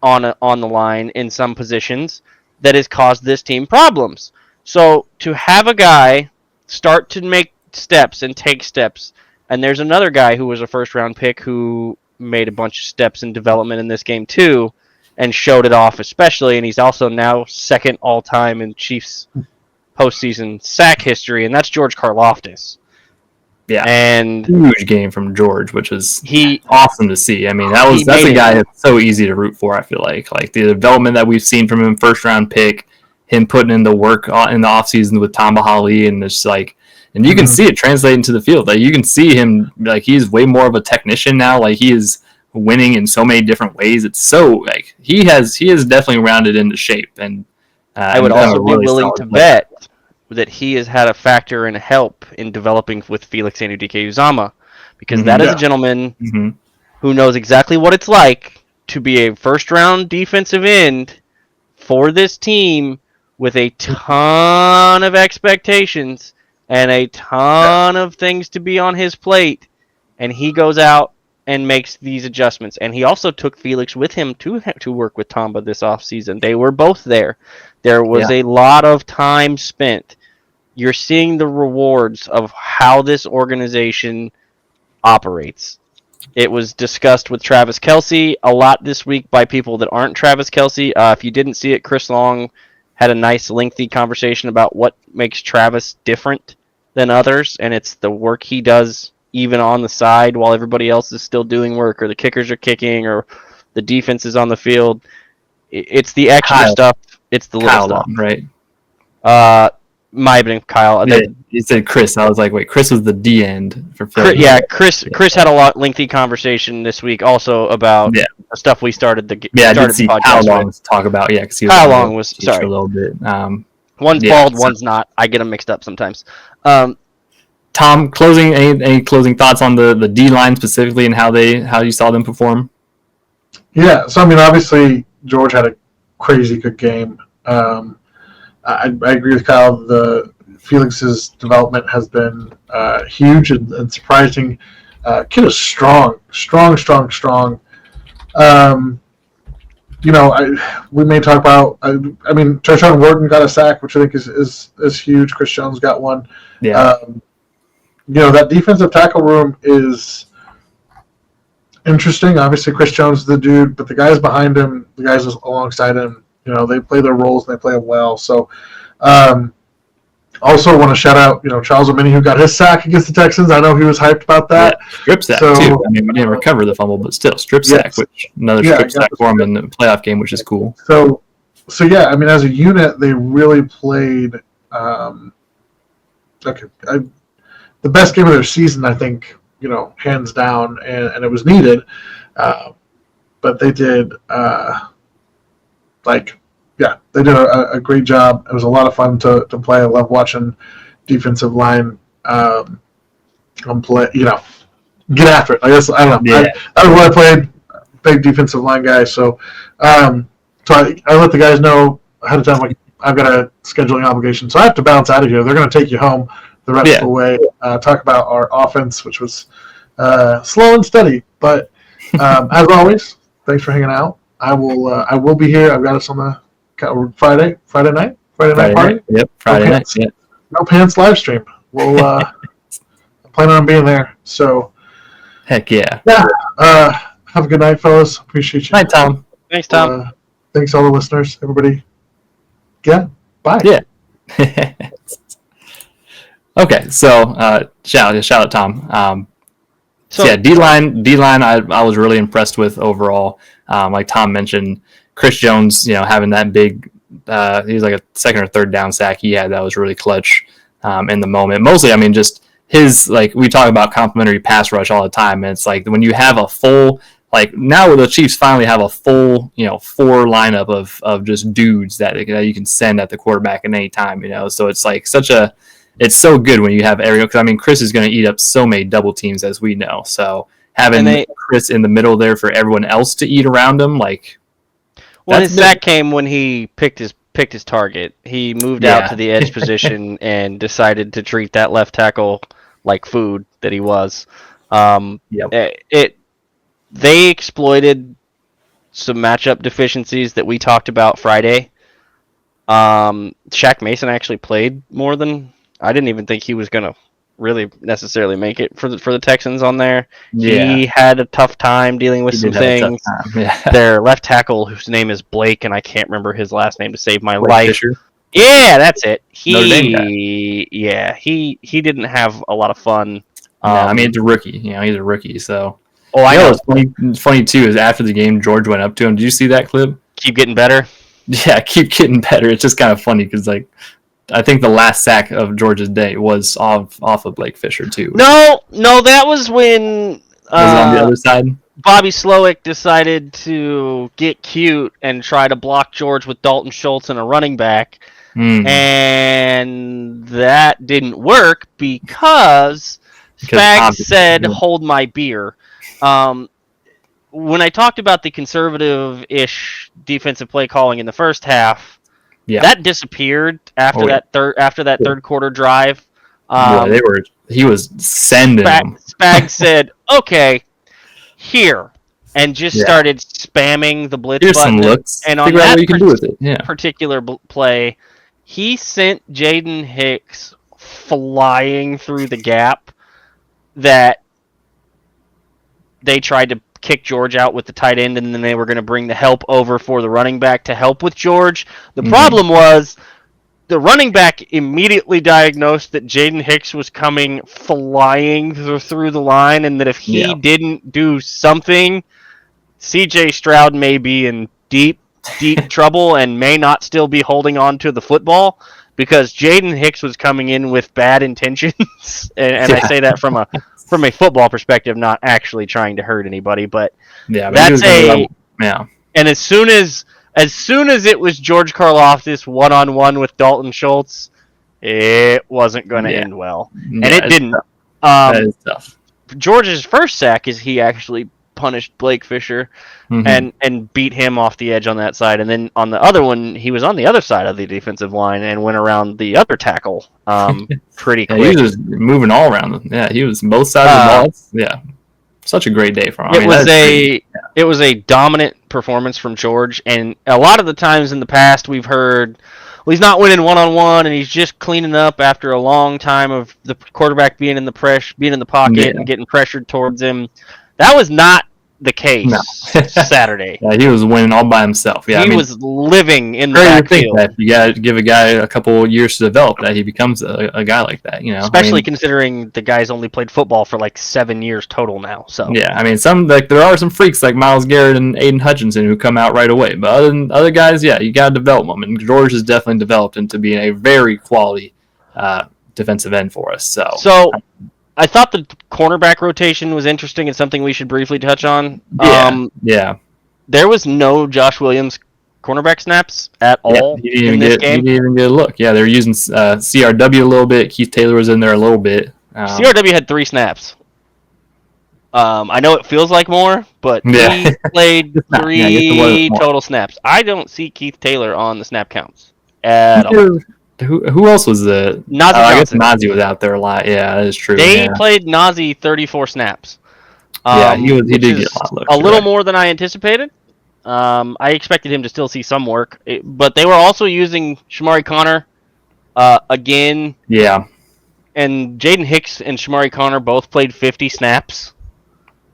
Speaker 2: on the line in some positions that has caused this team problems. So to have a guy start to make steps and take steps, and there's another guy who was a first-round pick who made a bunch of steps in development in this game too, and showed it off especially, and he's also now second all-time in Chiefs postseason sack history, and that's George Karlaftis.
Speaker 1: Yeah,
Speaker 2: and
Speaker 1: huge game from George, which is awesome to see. I mean, that's a guy that's so easy to root for. I feel like the development that we've seen from him, first round pick, him putting in the work in the offseason with Tamba Hali, and it's like, and you can see it translate into the field. Like you can see him, like he's way more of a technician now. Like he is winning in so many different ways. It's so like he has definitely rounded into shape. And
Speaker 2: I would also be willing to bet that he has had a factor and help in developing with Felix Anudike-Uzomah, because that is a gentleman who knows exactly what it's like to be a first-round defensive end for this team with a ton of expectations and a ton of things to be on his plate, and he goes out and makes these adjustments. And he also took Felix with him to work with Tamba this offseason. They were both there. There was a lot of time spent. You're seeing the rewards of how this organization operates. It was discussed with Travis Kelce a lot this week by people that aren't Travis Kelce. If you didn't see it, Chris Long had a nice lengthy conversation about what makes Travis different than others, and it's the work he does even on the side while everybody else is still doing work, or the kickers are kicking, or the defense is on the field. It's the extra stuff. It's the little stuff.
Speaker 1: Right?
Speaker 2: Might have been Kyle.
Speaker 1: You said Chris. I was like, wait, Chris was the D end for Philly.
Speaker 2: Chris had a lengthy conversation this week also about the stuff we started the
Speaker 1: I did see Kyle Long talk about because
Speaker 2: Kyle Long was sorry
Speaker 1: a little bit.
Speaker 2: One's bald, one's not. I get them mixed up sometimes.
Speaker 1: Tom, any closing thoughts on the D line specifically and how you saw them perform?
Speaker 3: Yeah, so I mean, obviously George had a crazy good game. I agree with Kyle. Felix's development has been huge and surprising. Kid is strong. We may talk about. I mean, Tershawn Wharton got a sack, which I think is huge. Chris Jones got one.
Speaker 1: Yeah.
Speaker 3: That defensive tackle room is interesting. Obviously, Chris Jones is the dude, but the guys behind him, the guys alongside him, they play their roles and they play them well. So, also want to shout out, Charles Omeni, who got his sack against the Texans. I know he was hyped about that.
Speaker 1: Yeah, strip sack, too. I mean, we didn't recover the fumble, but still, strip sack, which another strip sack for him in the playoff game, which is cool.
Speaker 3: So yeah, I mean, as a unit, they really played the best game of their season, I think, hands down, and it was needed. But they did, they did a great job. It was a lot of fun to play. I love watching defensive line play, get after it. I guess, I don't know. Yeah. That was what I played, big defensive line guy. So I let the guys know ahead of time, like, I've got a scheduling obligation, so I have to bounce out of here. They're going to take you home the rest of the way. Talk about our offense, which was slow and steady. But as always, thanks for hanging out. I will be here. I've got us on the Friday night party.
Speaker 1: Yep, Friday night. Yeah.
Speaker 3: No Pants live stream. We'll plan on being there. So,
Speaker 1: heck yeah.
Speaker 3: Yeah. Have a good night, fellas. Appreciate you.
Speaker 1: Night, Tom.
Speaker 2: Thanks, Tom.
Speaker 3: Thanks all the listeners, everybody. Yeah. Bye.
Speaker 1: Yeah. Okay, so shout out Tom. D-line I was really impressed with overall. Like Tom mentioned, Chris Jones, having that big, he was like a second or third down sack he had that was really clutch in the moment. Mostly, I mean, just his, like, we talk about complimentary pass rush all the time, and it's like when you have a full, like, now the Chiefs finally have a full, 4 lineup of just dudes that you can send at the quarterback at any time, so it's like it's so good when you have everyone, because I mean Chris is going to eat up so many double teams, as we know, so having Chris in the middle there for everyone else to eat around him, like.
Speaker 2: Well, his sack came when he picked his target. He moved out to the edge position and decided to treat that left tackle like food that he was. They exploited some matchup deficiencies that we talked about Friday. Shaq Mason actually played more than I didn't even think he was going to really necessarily make it for the Texans on there. Yeah. He had a tough time dealing with some things. Yeah. Their left tackle, whose name is Blake, and I can't remember his last name to save my life. Fisher? Yeah, that's it. He didn't have a lot of fun.
Speaker 1: I mean, it's a rookie. He's a rookie, so. Oh, I know. What's funny too is after the game, George went up to him. Did you see that clip?
Speaker 2: Keep getting better.
Speaker 1: Yeah, keep getting better. It's just kind of funny because, like, I think the last sack of George's day was off of Blake Fisher too.
Speaker 2: No, that was when
Speaker 1: was it on the other side?
Speaker 2: Bobby Slowick decided to get cute and try to block George with Dalton Schultz and a running back, and that didn't work because Spags said, "Hold my beer." When I talked about the conservative-ish defensive play calling in the first half. Yeah. That disappeared after that third quarter drive.
Speaker 1: He was sending them.
Speaker 2: Spags said, "Okay, here," and just started spamming the blitz button.
Speaker 1: Some looks.
Speaker 2: And on that particular play, he sent Jaden Hicks flying through the gap that they tried to kick George out with the tight end, and then they were going to bring the help over for the running back to help with George. The problem was the running back immediately diagnosed that Jaden Hicks was coming flying through the line, and that if he didn't do something, CJ Stroud may be in deep trouble and may not still be holding on to the football, because Jaden Hicks was coming in with bad intentions, and I say that from a football perspective, not actually trying to hurt anybody, but that's And as soon as it was George Karlaftis one-on-one with Dalton Schultz, it wasn't going to end well, and it didn't.
Speaker 1: That is tough.
Speaker 2: George's first sack is he actually punished Blake Fisher and beat him off the edge on that side, and then on the other one, he was on the other side of the defensive line and went around the other tackle pretty quick.
Speaker 1: He was just moving all around them. Yeah, he was both sides of the ball. Yeah, such a great day for him.
Speaker 2: It was a dominant performance from George, and a lot of the times in the past we've heard, well, he's not winning one-on-one, and he's just cleaning up after a long time of the quarterback being in the pocket and getting pressured towards him. That was not the case Saturday.
Speaker 1: Yeah, he was winning all by himself. Yeah,
Speaker 2: he was living in the backfield.
Speaker 1: You got to give a guy a couple years to develop that he becomes a guy like that.
Speaker 2: Especially considering the guy's only played football for like 7 years total now. So
Speaker 1: yeah, I mean, there are some freaks like Myles Garrett and Aiden Hutchinson who come out right away, but other guys, you got to develop them, and George has definitely developed into being a very quality defensive end for us.
Speaker 2: So. I thought the cornerback rotation was interesting and something we should briefly touch on.
Speaker 1: Yeah.
Speaker 2: There was no Josh Williams cornerback snaps at all in this game.
Speaker 1: He didn't even get a look. Yeah, they were using CRW a little bit. Keith Taylor was in there a little bit.
Speaker 2: CRW had 3 snaps. I know it feels like more, but he played 3 total snaps. I don't see Keith Taylor on the snap counts at all.
Speaker 1: Who else was the?
Speaker 2: Nazi
Speaker 1: I guess Nazi was out there a lot. Yeah, that is true.
Speaker 2: They played Nazi 34 snaps.
Speaker 1: He did get a lot of looks.
Speaker 2: A little more than I anticipated. I expected him to still see some work, but they were also using Shamari Connor again.
Speaker 1: Yeah.
Speaker 2: And Jaden Hicks and Shamari Connor both played 50 snaps.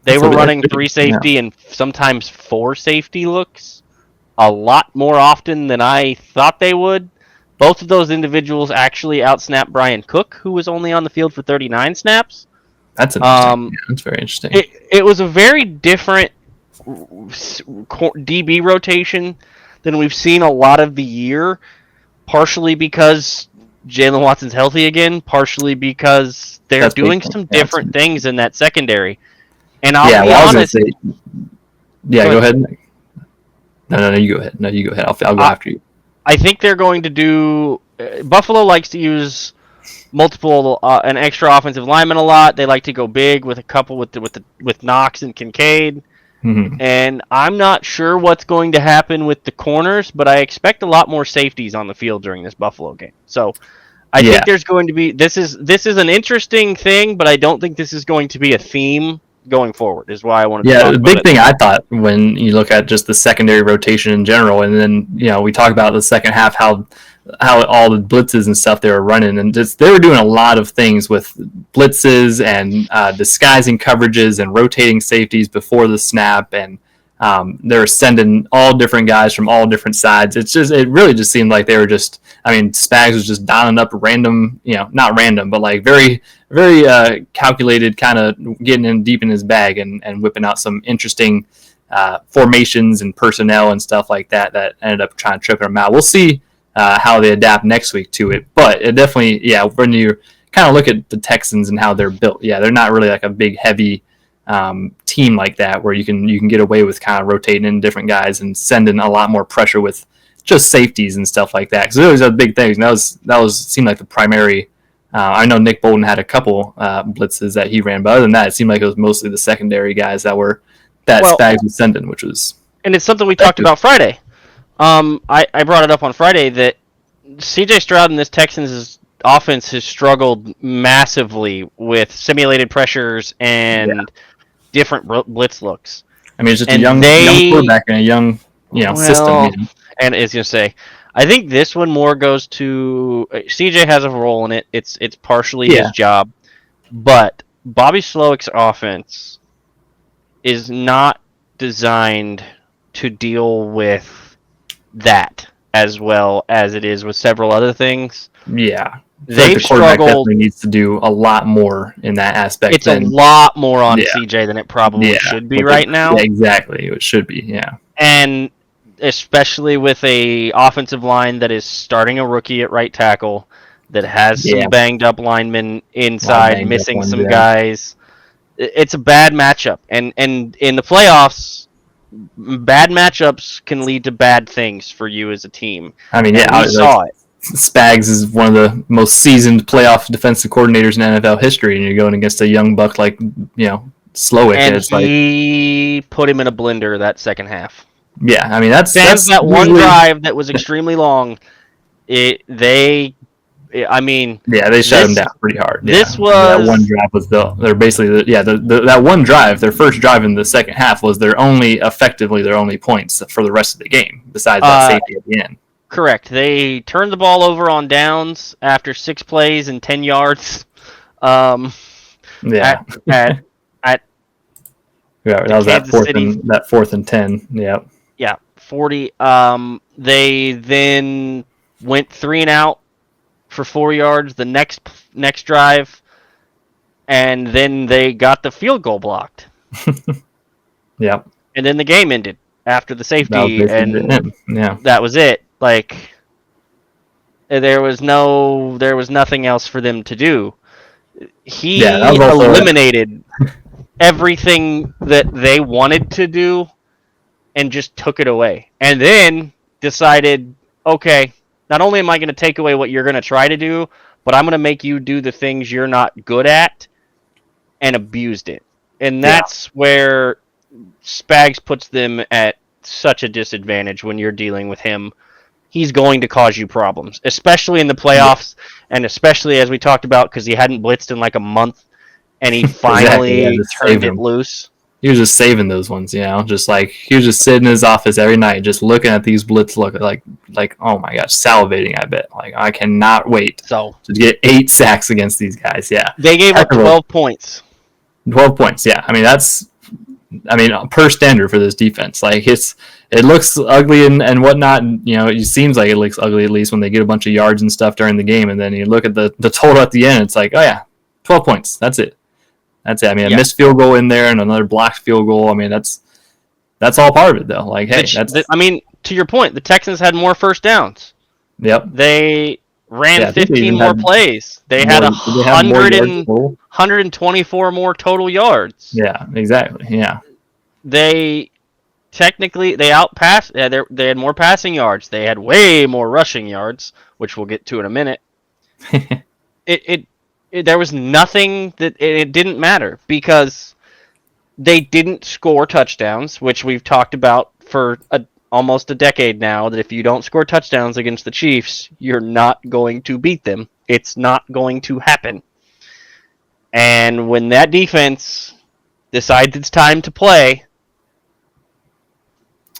Speaker 2: They were running 3 safety and sometimes 4 safety looks a lot more often than I thought they would. Both of those individuals actually outsnapped Brian Cook, who was only on the field for 39 snaps.
Speaker 1: That's interesting. That's very interesting.
Speaker 2: It was a very different DB rotation than we've seen a lot of the year, partially because Jalen Watson's healthy again, partially because they're doing some different things in that secondary. And I'll be honest.
Speaker 1: Go ahead. No, you go ahead. No, you go ahead. I'll go after you.
Speaker 2: I think they're going to do. Buffalo likes to use an extra offensive lineman a lot. They like to go big with a couple with Knox and Kincaid.
Speaker 1: Mm-hmm.
Speaker 2: And I'm not sure what's going to happen with the corners, but I expect a lot more safeties on the field during this Buffalo game. So I think there's going to be this is an interesting thing, but I don't think this is going to be a theme going forward. Is why I wanted to talk about it.
Speaker 1: The big thing I thought when you look at just the secondary rotation in general, and then we talk about the second half how all the blitzes and stuff they were running, and just they were doing a lot of things with blitzes and disguising coverages and rotating safeties before the snap, and they were sending all different guys from all different sides. It really just seemed like they were just. I mean, Spags was just dialing up random, not random, but like very, very calculated, kind of getting in deep in his bag and whipping out some interesting formations and personnel and stuff like that ended up trying to trip him out. We'll see how they adapt next week to it, but it definitely, when you kind of look at the Texans and how they're built, they're not really like a big, heavy team like that where you can get away with kind of rotating in different guys and sending a lot more pressure with just safeties and stuff like that. Because those are big things. And that seemed like the primary. I know Nick Bolton had a couple blitzes that he ran, but other than that, it seemed like it was mostly the secondary guys that Spags was sending, which was.
Speaker 2: And it's something we talked about Friday. I brought it up on Friday that C.J. Stroud and this Texans offense has struggled massively with simulated pressures and different blitz looks.
Speaker 1: I mean, it's just a young quarterback and a young system.
Speaker 2: And I was going to say, I think this one more goes to CJ has a role in it. It's partially his job, but Bobby Slowick's offense is not designed to deal with that as well as it is with several other things.
Speaker 1: Yeah.
Speaker 2: They've struggled.
Speaker 1: Definitely needs to do a lot more in that aspect.
Speaker 2: It's a lot more on CJ than it probably should be right now.
Speaker 1: Yeah, exactly. It should be, yeah.
Speaker 2: And especially with a offensive line that is starting a rookie at right tackle, that has some banged up linemen inside, missing some guys. It's a bad matchup. And in the playoffs, bad matchups can lead to bad things for you as a team.
Speaker 1: I mean,
Speaker 2: we saw it.
Speaker 1: Spags is one of the most seasoned playoff defensive coordinators in NFL history, and you're going against a young buck like Slowick.
Speaker 2: And he put him in a blender that second half.
Speaker 1: Yeah, I mean that's
Speaker 2: that one drive that was extremely long. They shut him down pretty hard.
Speaker 1: That one drive was that one drive, their first drive in the second half was their only points for the rest of the game, besides that safety at the end.
Speaker 2: Correct. They turned the ball over on downs after 6 plays and 10 yards.
Speaker 1: That was that fourth and 10. Yeah.
Speaker 2: Yeah, 40. They then went 3 and out for 4 yards the next drive, and then they got the field goal blocked.
Speaker 1: Yeah.
Speaker 2: And then the game ended after the safety, and that was it. Like there was nothing else for them to do. He eliminated everything that they wanted to do and just took it away. And then decided, okay, not only am I going to take away what you're going to try to do, but I'm going to make you do the things you're not good at, and abused it. And that's where Spags puts them at such a disadvantage when you're dealing with him. He's going to cause you problems, especially in the playoffs, and especially as we talked about, because he hadn't blitzed in like a month, and he finally turned it loose.
Speaker 1: He was just saving those ones, just like he was just sitting in his office every night, just looking at these blitz, like oh my gosh, salivating. I bet, like I cannot wait to get 8 sacks against these guys. Yeah,
Speaker 2: they gave up 12 points.
Speaker 1: 12 points. Yeah, I mean per standard for this defense. Like it looks ugly and whatnot. And, it seems like it looks ugly at least when they get a bunch of yards and stuff during the game, and then you look at the total at the end. It's like, oh yeah, 12 points. That's it. I mean, a missed field goal in there and another blocked field goal. I mean, that's all part of it, though. Like, hey,
Speaker 2: to your point, the Texans had more first downs.
Speaker 1: Yep.
Speaker 2: They ran 15 more plays. They had 124 more total yards.
Speaker 1: Yeah, exactly. Yeah.
Speaker 2: They outpassed. They had more passing yards. They had way more rushing yards, which we'll get to in a minute. There was nothing that it didn't matter because they didn't score touchdowns, which we've talked about for almost a decade now, that if you don't score touchdowns against the Chiefs, you're not going to beat them. It's not going to happen. And when that defense decides it's time to play,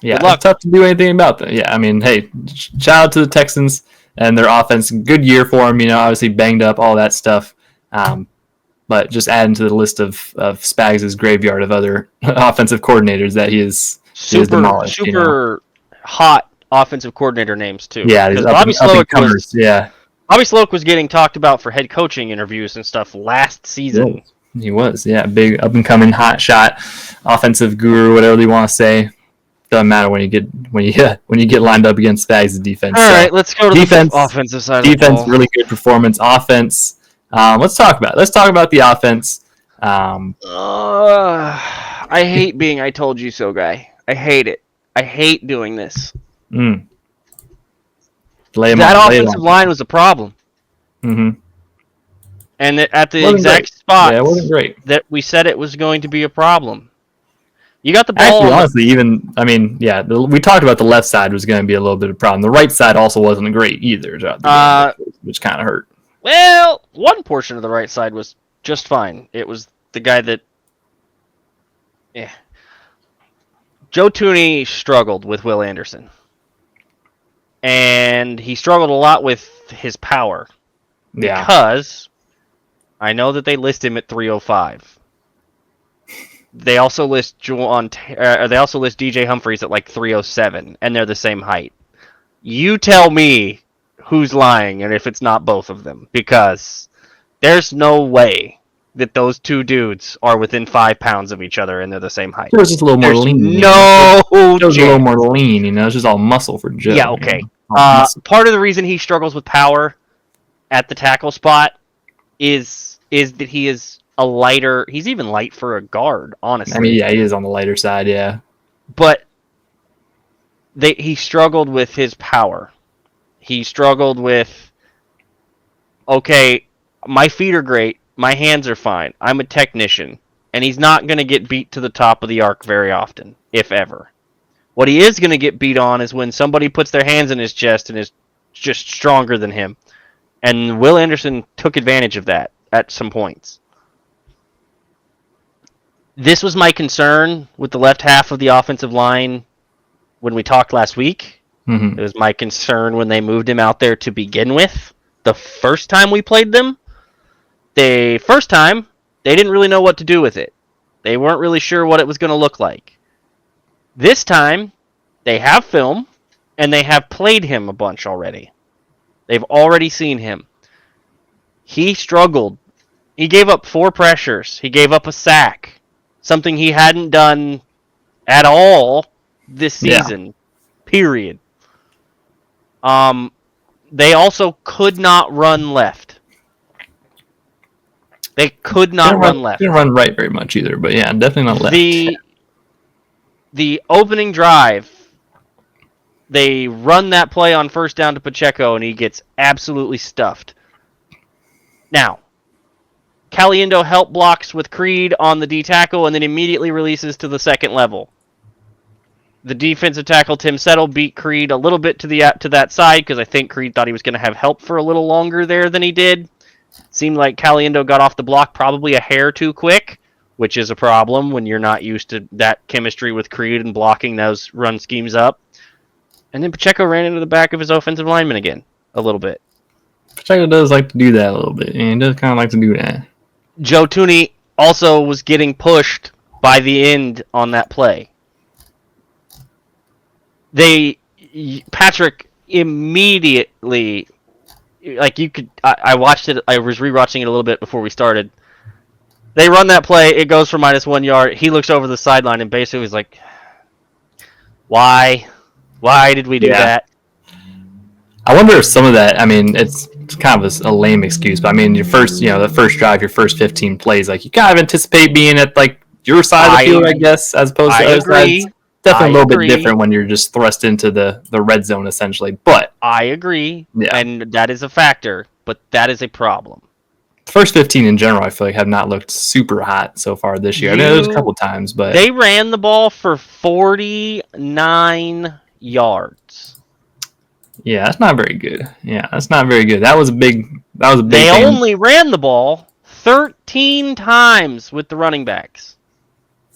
Speaker 1: yeah, it's tough to do anything about that. Yeah, I mean, hey, shout out to the Texans and their offense. Good year for them, obviously banged up, all that stuff. But just adding to the list of Spags' graveyard of other offensive coordinators that he is demolished.
Speaker 2: Super hot offensive coordinator names too.
Speaker 1: Yeah, these Bobby
Speaker 2: Slowick was getting talked about for head coaching interviews and stuff last season.
Speaker 1: He was, yeah, big up and coming hot shot, offensive guru, whatever you want to say. Doesn't matter when you get lined up against Spags' defense.
Speaker 2: All right, let's go to the offensive side.
Speaker 1: Defense, really good performance. Offense. Let's talk about the offense.
Speaker 2: I hate being "I told you so" guy. I hate it. I hate doing this. That offensive line was a problem.
Speaker 1: Mm-hmm.
Speaker 2: And at the exact spot
Speaker 1: that
Speaker 2: we said it was going to be a problem. You got the ball.
Speaker 1: Actually, honestly, we talked about the left side was going to be a little bit of a problem. The right side also wasn't great either, which kind of hurt.
Speaker 2: Well, one portion of the right side was just fine. It was the guy that... Joe Thuney struggled with Will Anderson. And he struggled a lot with his power.
Speaker 1: Yeah.
Speaker 2: Because I know that they list him at 305. They also list DJ Humphries at like 307, and they're the same height. You tell me who's lying, and if it's not both of them, because there's no way that those two dudes are within 5 pounds of each other and they're the same height.
Speaker 1: Joe's just a little more lean.
Speaker 2: Joe's
Speaker 1: a little more lean, it's just all muscle for Joe.
Speaker 2: Yeah, okay. Part of the reason he struggles with power at the tackle spot is that he is a lighter. He's even light for a guard, honestly.
Speaker 1: I mean, yeah, he is on the lighter side, yeah.
Speaker 2: But he struggled with his power. He struggled with, okay, my feet are great, my hands are fine, I'm a technician, and he's not going to get beat to the top of the arc very often, if ever. What he is going to get beat on is when somebody puts their hands in his chest and is just stronger than him. And Will Anderson took advantage of that at some points. This was my concern with the left half of the offensive line when we talked last week.
Speaker 1: Mm-hmm.
Speaker 2: It was my concern when they moved him out there to begin with. The first time we played them, they didn't really know what to do with it. They weren't really sure what it was going to look like. This time, they have film, and they have played him a bunch already. They've already seen him. He struggled. He gave up 4 pressures. He gave up a sack. Something he hadn't done at all this season. Period. They also could not run left. They could not run left.
Speaker 1: Didn't run right very much either, but yeah, definitely not left.
Speaker 2: The opening drive, they run that play on first down to Pacheco, and he gets absolutely stuffed. Now, Caliendo help blocks with Creed on the D tackle, and then immediately releases to the second level. The defensive tackle, Tim Settle, beat Creed a little bit to that side, because I think Creed thought he was going to have help for a little longer there than he did. Seemed like Caliendo got off the block probably a hair too quick, which is a problem when you're not used to that chemistry with Creed and blocking those run schemes up. And then Pacheco ran into the back of his offensive lineman again, a little bit.
Speaker 1: Pacheco does like to do that a little bit, and he does kind of like to do that.
Speaker 2: Joe Thuney also was getting pushed by the end on that play. Patrick immediately, I watched it, I was rewatching it a little bit before we started. They run that play, it goes for -1 yard, he looks over the sideline and basically is like, why did we do that?
Speaker 1: I wonder if some of that, I mean, it's it's kind of a lame excuse, but I mean, the first drive, your first 15 plays, like you kind of anticipate being at like your side of the field, I guess, as opposed to the other side. It's definitely a little bit different when you're just thrust into the red zone essentially. But
Speaker 2: I agree, and that is a factor, but that is a problem.
Speaker 1: The first 15 in general, I feel like have not looked super hot so far this year. I mean, there's a couple times, but
Speaker 2: they ran the ball for 49 yards.
Speaker 1: Yeah, that's not very good. That was a big
Speaker 2: They only ran the ball 13 times with the running backs.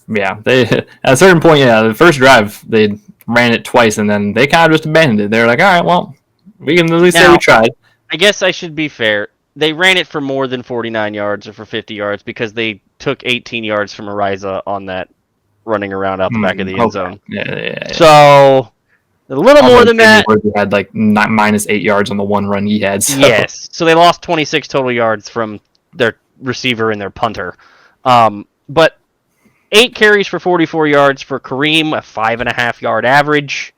Speaker 1: Yeah, they at a certain point, the first drive they ran it twice, and then they kind of just abandoned it. They're like, all right, well, we can at least say we tried.
Speaker 2: I guess I should be fair. They ran it for more than 49 yards or for 50 yards because they took 18 yards from Ariza on that running around out the back of the end zone.
Speaker 1: Yeah.
Speaker 2: So a little more than that.
Speaker 1: He had like minus 8 yards on the one run he had. So.
Speaker 2: Yes, so they lost 26 total yards from their receiver and their punter. But 8 carries for 44 yards for Kareem, a 5.5 yard average.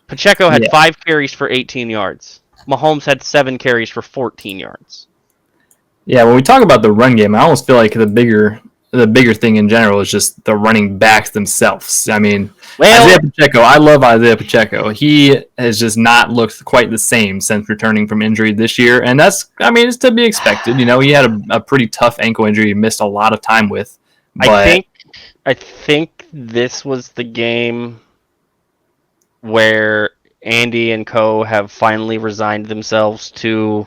Speaker 2: Pacheco had 5 carries for 18 yards. Mahomes had 7 carries for 14 yards.
Speaker 1: Yeah, when we talk about the run game, I almost feel like the bigger thing in general is just the running backs themselves. I mean, Isaiah Pacheco, I love Isaiah Pacheco. He has just not looked quite the same since returning from injury this year, and it's to be expected. You know, he had a pretty tough ankle injury he missed a lot of time with. But
Speaker 2: I think this was the game where Andy and co have finally resigned themselves to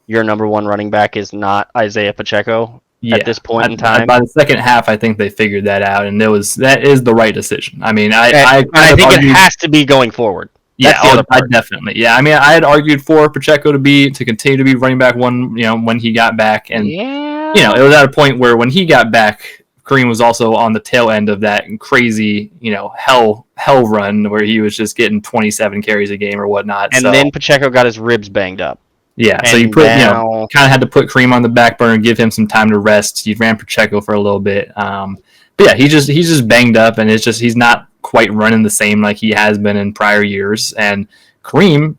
Speaker 2: your number one running back is not Isaiah Pacheco at this point in time.
Speaker 1: By the second half, I think they figured that out, and that is the right decision. I mean, I
Speaker 2: think it has to be going forward.
Speaker 1: That's I definitely. Yeah, I mean, I had argued for Pacheco to continue to be running back one, when he got back, and it was at a point where when he got back, Kareem was also on the tail end of that crazy, hell run where he was just getting 27 carries a game or whatnot.
Speaker 2: And then Pacheco got his ribs banged up.
Speaker 1: Yeah, so you kind of had to put Kareem on the back burner and give him some time to rest. You ran Pacheco for a little bit. But yeah, he's just banged up, and he's not quite running the same like he has been in prior years. And Kareem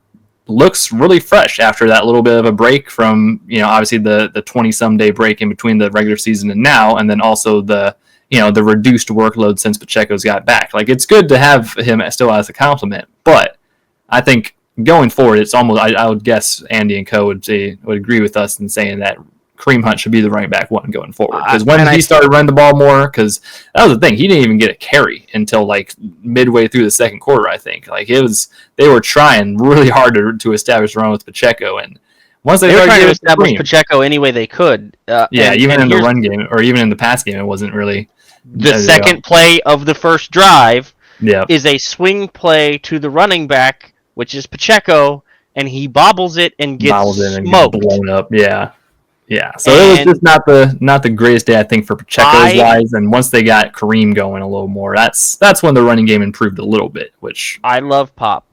Speaker 1: looks really fresh after that little bit of a break from, obviously the 20-some day break in between the regular season and now, and then also the reduced workload since Pacheco's got back. Like, it's good to have him still as a compliment, but I think going forward, it's almost, I would guess Andy and co would agree with us in saying that Kareem Hunt should be the running back one going forward. Because when he started running the ball more, because that was the thing, he didn't even get a carry until like midway through the second quarter, I think. Like, they were trying really hard to establish a run with Pacheco, and once they
Speaker 2: were
Speaker 1: trying
Speaker 2: to establish Pacheco any way they could.
Speaker 1: Even in the run game or even in the pass game, it wasn't really.
Speaker 2: The second play of the first drive is a swing play to the running back, which is Pacheco, and he bobbles it and gets smoked.
Speaker 1: And blown up. Yeah. So it was just not the greatest day, I think, for Pacheco's wise. And once they got Kareem going a little more, that's when the running game improved a little bit. Which
Speaker 2: I love Pop.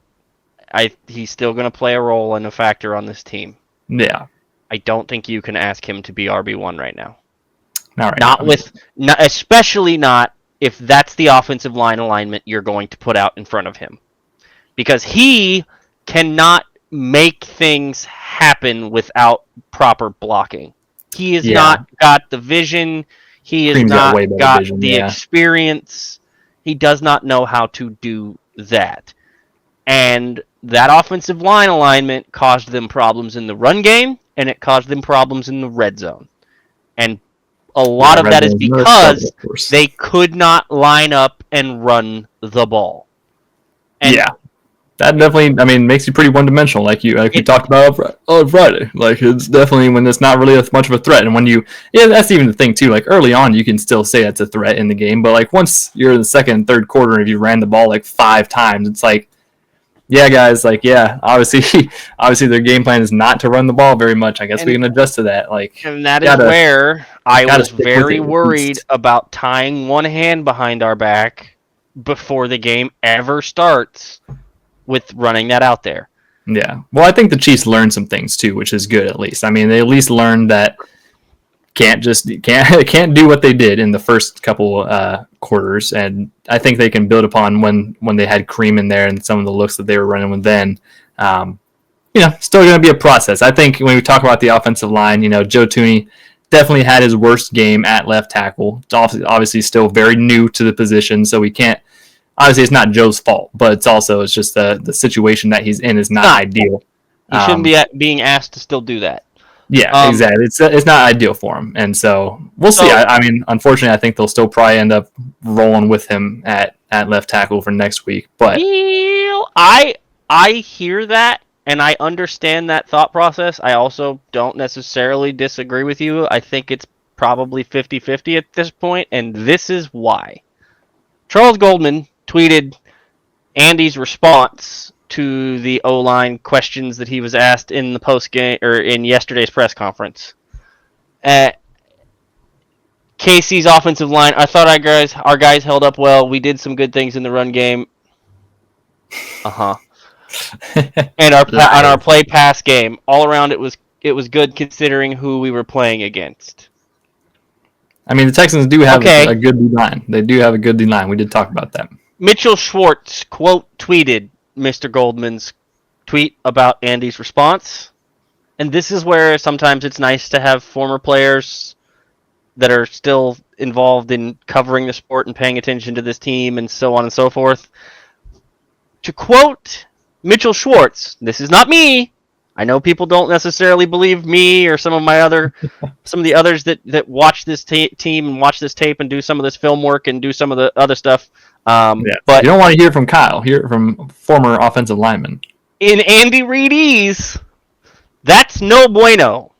Speaker 2: He's still going to play a role and a factor on this team.
Speaker 1: Yeah.
Speaker 2: I don't think you can ask him to be RB1 right now.
Speaker 1: All right.
Speaker 2: Especially not if that's the offensive line alignment you're going to put out in front of him, because he cannot make things happen without proper blocking. He has not got the vision. He has not got the experience. He does not know how to do that. And that offensive line alignment caused them problems in the run game, and it caused them problems in the red zone. And a lot of that is because they could not line up and run the ball. And
Speaker 1: that definitely, makes you pretty one-dimensional, like we talked about on Friday. Like, it's definitely when it's not really much of a threat, and when that's even the thing too. Like, early on, you can still say it's a threat in the game, but like once you're in the second and third quarter, and if you ran the ball like 5 times, it's like, yeah, guys, like, obviously their game plan is not to run the ball very much. I guess we can adjust to that. Like,
Speaker 2: and that is where I was very worried about tying one hand behind our back before the game ever starts with running that out there.
Speaker 1: Yeah. Well, I think the Chiefs learned some things too, which is good at least. I mean, they at least learned that can't do what they did in the first couple quarters, and I think they can build upon when they had Kareem in there and some of the looks that they were running with then. But still going to be a process. I think when we talk about the offensive line, Joe Thuney definitely had his worst game at left tackle. It's obviously still very new to the position, so we can't. Obviously, it's not Joe's fault, but it's just the situation that he's in is not ideal.
Speaker 2: He shouldn't be being asked to still do that.
Speaker 1: Yeah, exactly. It's not ideal for him, and so we'll see. I mean, unfortunately, I think they'll still probably end up rolling with him at left tackle for next week. But
Speaker 2: I hear that, and I understand that thought process. I also don't necessarily disagree with you. I think it's probably 50-50 at this point, and this is why. Charles Goldman tweeted Andy's response to the O-line questions that he was asked in the post game or in yesterday's press conference. KC's offensive line, I thought our guys held up well. We did some good things in the run game. And our play pass game, all around it was good considering who we were playing against.
Speaker 1: I mean, the Texans do have a good D-line. They do have a good D-line. We did talk about that. Mitchell
Speaker 2: Schwartz quote tweeted Mr. Goldman's tweet about Andy's response. And this is where sometimes it's nice to have former players that are still involved in covering the sport and paying attention to this team and so on and so forth. To quote Mitchell Schwartz, this is not me. I know people don't necessarily believe me or some of the others that watch this team and watch this tape and do some of this film work and do some of the other stuff. But
Speaker 1: you don't want to hear from Kyle. Hear it from former offensive lineman.
Speaker 2: In Andy Reid's, that's no bueno.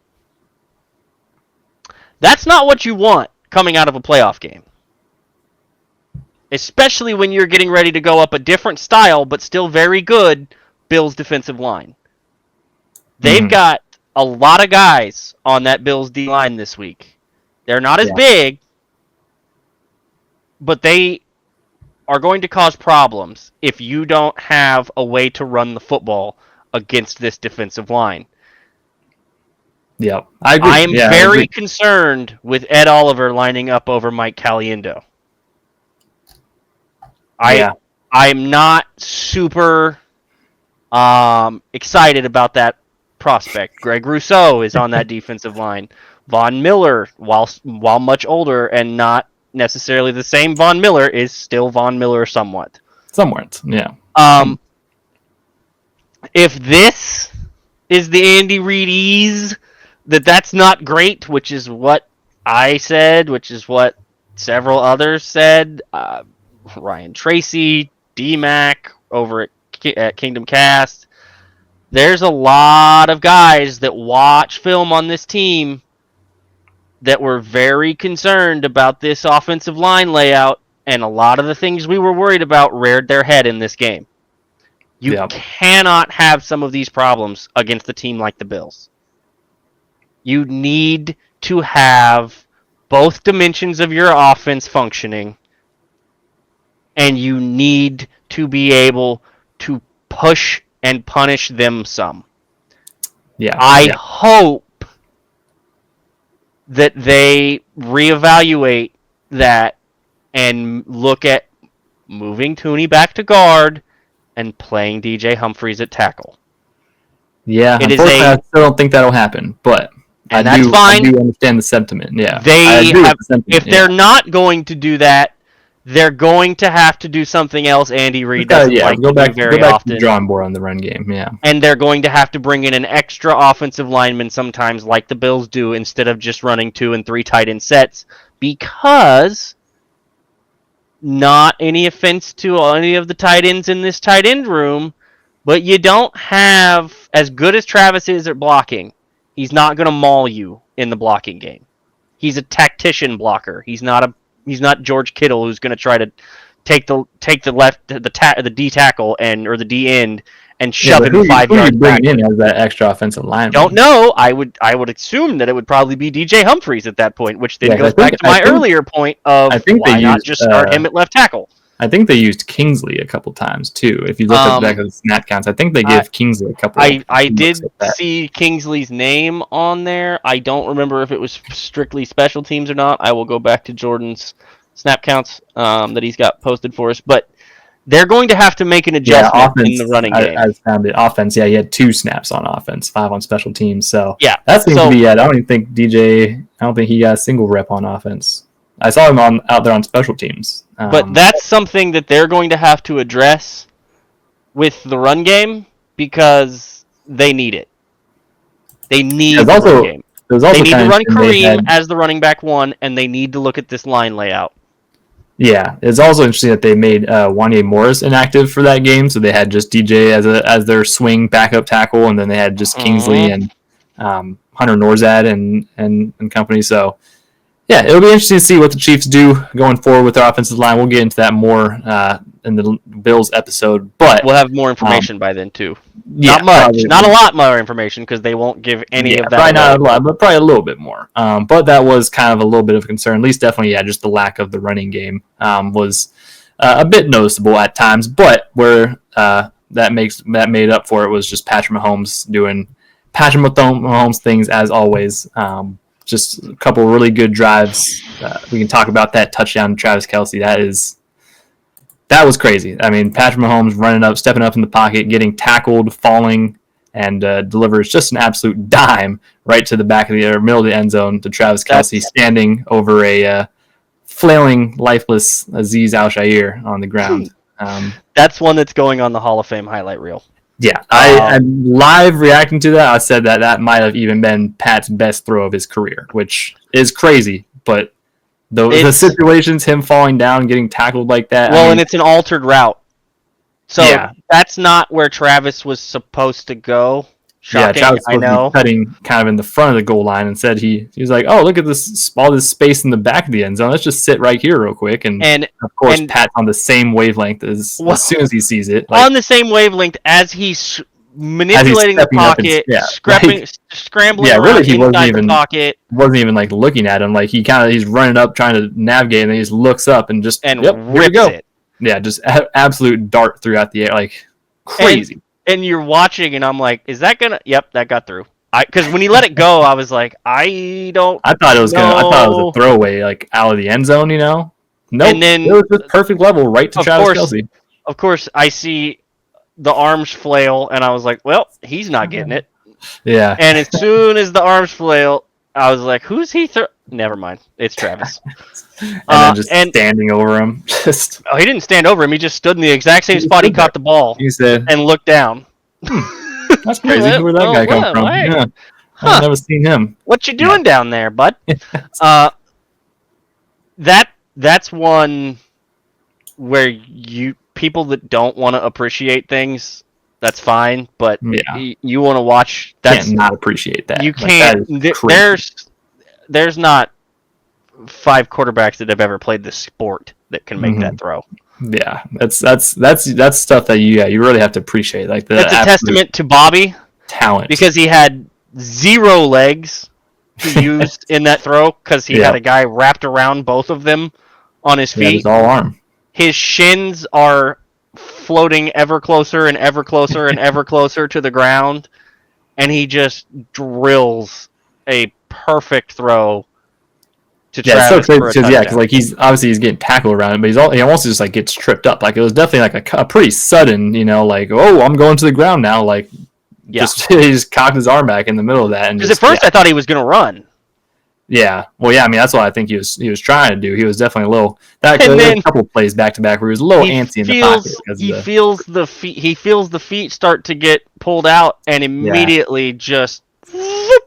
Speaker 2: That's not what you want coming out of a playoff game. Especially when you're getting ready to go up a different style, but still very good, Bills defensive line. They've got a lot of guys on that Bills D-line this week. They're not as big, but they are going to cause problems if you don't have a way to run the football against this defensive line.
Speaker 1: Yeah, I agree.
Speaker 2: I am very concerned with Ed Oliver lining up over Mike Caliendo. I'm not super excited about that prospect. Greg Rousseau is on that defensive line. Von Miller, while much older and not necessarily the same Von Miller, is still Von Miller somewhat.
Speaker 1: Somewhat, yeah.
Speaker 2: If this is the Andy Reid's, that's not great, which is what I said, which is what several others said. Ryan Tracy, D-Mac over at Kingdom Cast. There's a lot of guys that watch film on this team that were very concerned about this offensive line layout, and a lot of the things we were worried about reared their head in this game. You cannot have some of these problems against a team like the Bills. You need to have both dimensions of your offense functioning, and you need to be able to push and punish them some. I hope that they reevaluate that and look at moving Thuney back to guard and playing DJ Humphries at tackle.
Speaker 1: Yeah, unfortunately, I still don't think that'll happen, but
Speaker 2: that's fine.
Speaker 1: I do understand the sentiment. Yeah,
Speaker 2: if they're not going to do that, they're going to have to do something else Andy Reid doesn't like
Speaker 1: go back
Speaker 2: very
Speaker 1: to
Speaker 2: often.
Speaker 1: The drawing board on the run game, yeah.
Speaker 2: And they're going to have to bring in an extra offensive lineman sometimes like the Bills do instead of just running 2 and 3 tight end sets, because not any offense to any of the tight ends in this tight end room, but you don't have, as good as Travis is at blocking, he's not going to maul you in the blocking game. He's a tactician blocker. He's not George Kittle, who's going to try to take the D tackle or the D end and shove him 5 yards back.
Speaker 1: Bring in as that extra offensive line?
Speaker 2: Don't know. I would assume that it would probably be DJ Humphries at that point, which then goes back to my earlier point of why not just start him at left tackle.
Speaker 1: I think they used Kingsley a couple times too. If you look at the back of the snap counts, I think they give Kingsley a couple.
Speaker 2: I did see Kingsley's name on there. I don't remember if it was strictly special teams or not. I will go back to Jordan's snap counts that he's got posted for us. But They're going to have to make an adjustment in the running game.
Speaker 1: I found it. Offense, he had 2 snaps on offense, 5 on special teams. So
Speaker 2: yeah,
Speaker 1: that seems to be. I don't even think DJ. I don't think he got a single rep on offense. I saw him out there on special teams.
Speaker 2: But that's something that they're going to have to address with the run game because they need it. They need the run game. They need to run Kareem as the running back 1, and they need to look at this line layout.
Speaker 1: Yeah, it's also interesting that they made Wanye Morris inactive for that game, so they had just DJ as their swing backup tackle, and then they had just Kingsley and Hunter Norzad and company. So, yeah, it'll be interesting to see what the Chiefs do going forward with their offensive line. We'll get into that more in the Bills episode, but
Speaker 2: we'll have more information by then too.
Speaker 1: Yeah,
Speaker 2: not much, not a lot more information because they won't give any of that.
Speaker 1: Probably not a lot, but probably a little bit more. But that was kind of a little bit of a concern. At least, definitely, just the lack of the running game was a bit noticeable at times. But where that made up for it was just Patrick Mahomes doing Patrick Mahomes things as always. Just a couple of really good drives. We can talk about that touchdown to Travis Kelce. That was crazy. I mean, Patrick Mahomes running up, stepping up in the pocket, getting tackled, falling, and delivers just an absolute dime right to the back of the middle of the end zone to Travis Kelce, standing over a flailing, lifeless Azeez Al-Shaair on the ground.
Speaker 2: That's one that's going on the Hall of Fame highlight reel.
Speaker 1: Yeah, I'm live reacting to that. I said that might have even been Pat's best throw of his career, which is crazy, but the situations, him falling down, getting tackled like that.
Speaker 2: Well, and it's an altered route. So that's not where Travis was supposed to go. Shocking,
Speaker 1: Travis was
Speaker 2: I know.
Speaker 1: Cutting kind of in the front of the goal line and said he was like, oh, look at all this space in the back of the end zone. Let's just sit right here real quick. And of course, Pat's on the same wavelength as soon as he sees it.
Speaker 2: On the same wavelength as he's manipulating the pocket, scrambling around inside the pocket.
Speaker 1: Wasn't even like looking at him. Like he's running up trying to navigate, and then he just looks up and just
Speaker 2: rips it.
Speaker 1: Yeah, just absolute dart throughout the air, like crazy.
Speaker 2: And you're watching, and I'm like, is that gonna? Yep, that got through. Because when he let it go, I was like, I thought it was a throwaway, like out of the end zone, Nope. And then it was just perfect level right to Travis Kelce. Of course, I see the arms flail, and I was like, well, he's not getting it.
Speaker 1: Yeah.
Speaker 2: And as soon as the arms flail, I was like, who's he? Never mind. It's Travis.
Speaker 1: And then standing over him.
Speaker 2: He didn't stand over him. He just stood in the exact same spot he caught the ball.
Speaker 1: He said,
Speaker 2: and looked down.
Speaker 1: That's crazy. Where'd that guy come from? Yeah. I've never seen him.
Speaker 2: What you doing down there, bud? That's one where people that don't want to appreciate things, that's fine, but you want to watch.
Speaker 1: Can't not appreciate that.
Speaker 2: You can't. There's not 5 quarterbacks that have ever played this sport that can make that throw.
Speaker 1: Yeah, that's stuff that you really have to appreciate. Like
Speaker 2: that's a testament to Bobby
Speaker 1: talent,
Speaker 2: because he had 0 legs to use in that throw because he had a guy wrapped around both of them on his feet.
Speaker 1: His all arm.
Speaker 2: His shins are floating ever closer and ever closer and ever closer to the ground, and he just drills a perfect throw to Travis.
Speaker 1: So crazy because like he's getting tackled around him, but he also just like gets tripped up. Like it was definitely like a pretty sudden, like, oh, I'm going to the ground now. Like he just cocked his arm back in the middle of that, and
Speaker 2: because at first I thought he was gonna run.
Speaker 1: Yeah, well, yeah. I mean, that's what I think he was trying to do. He was definitely a little. A couple plays back to back where he was a little antsy in the pocket.
Speaker 2: He feels the feet start to get pulled out, and immediately just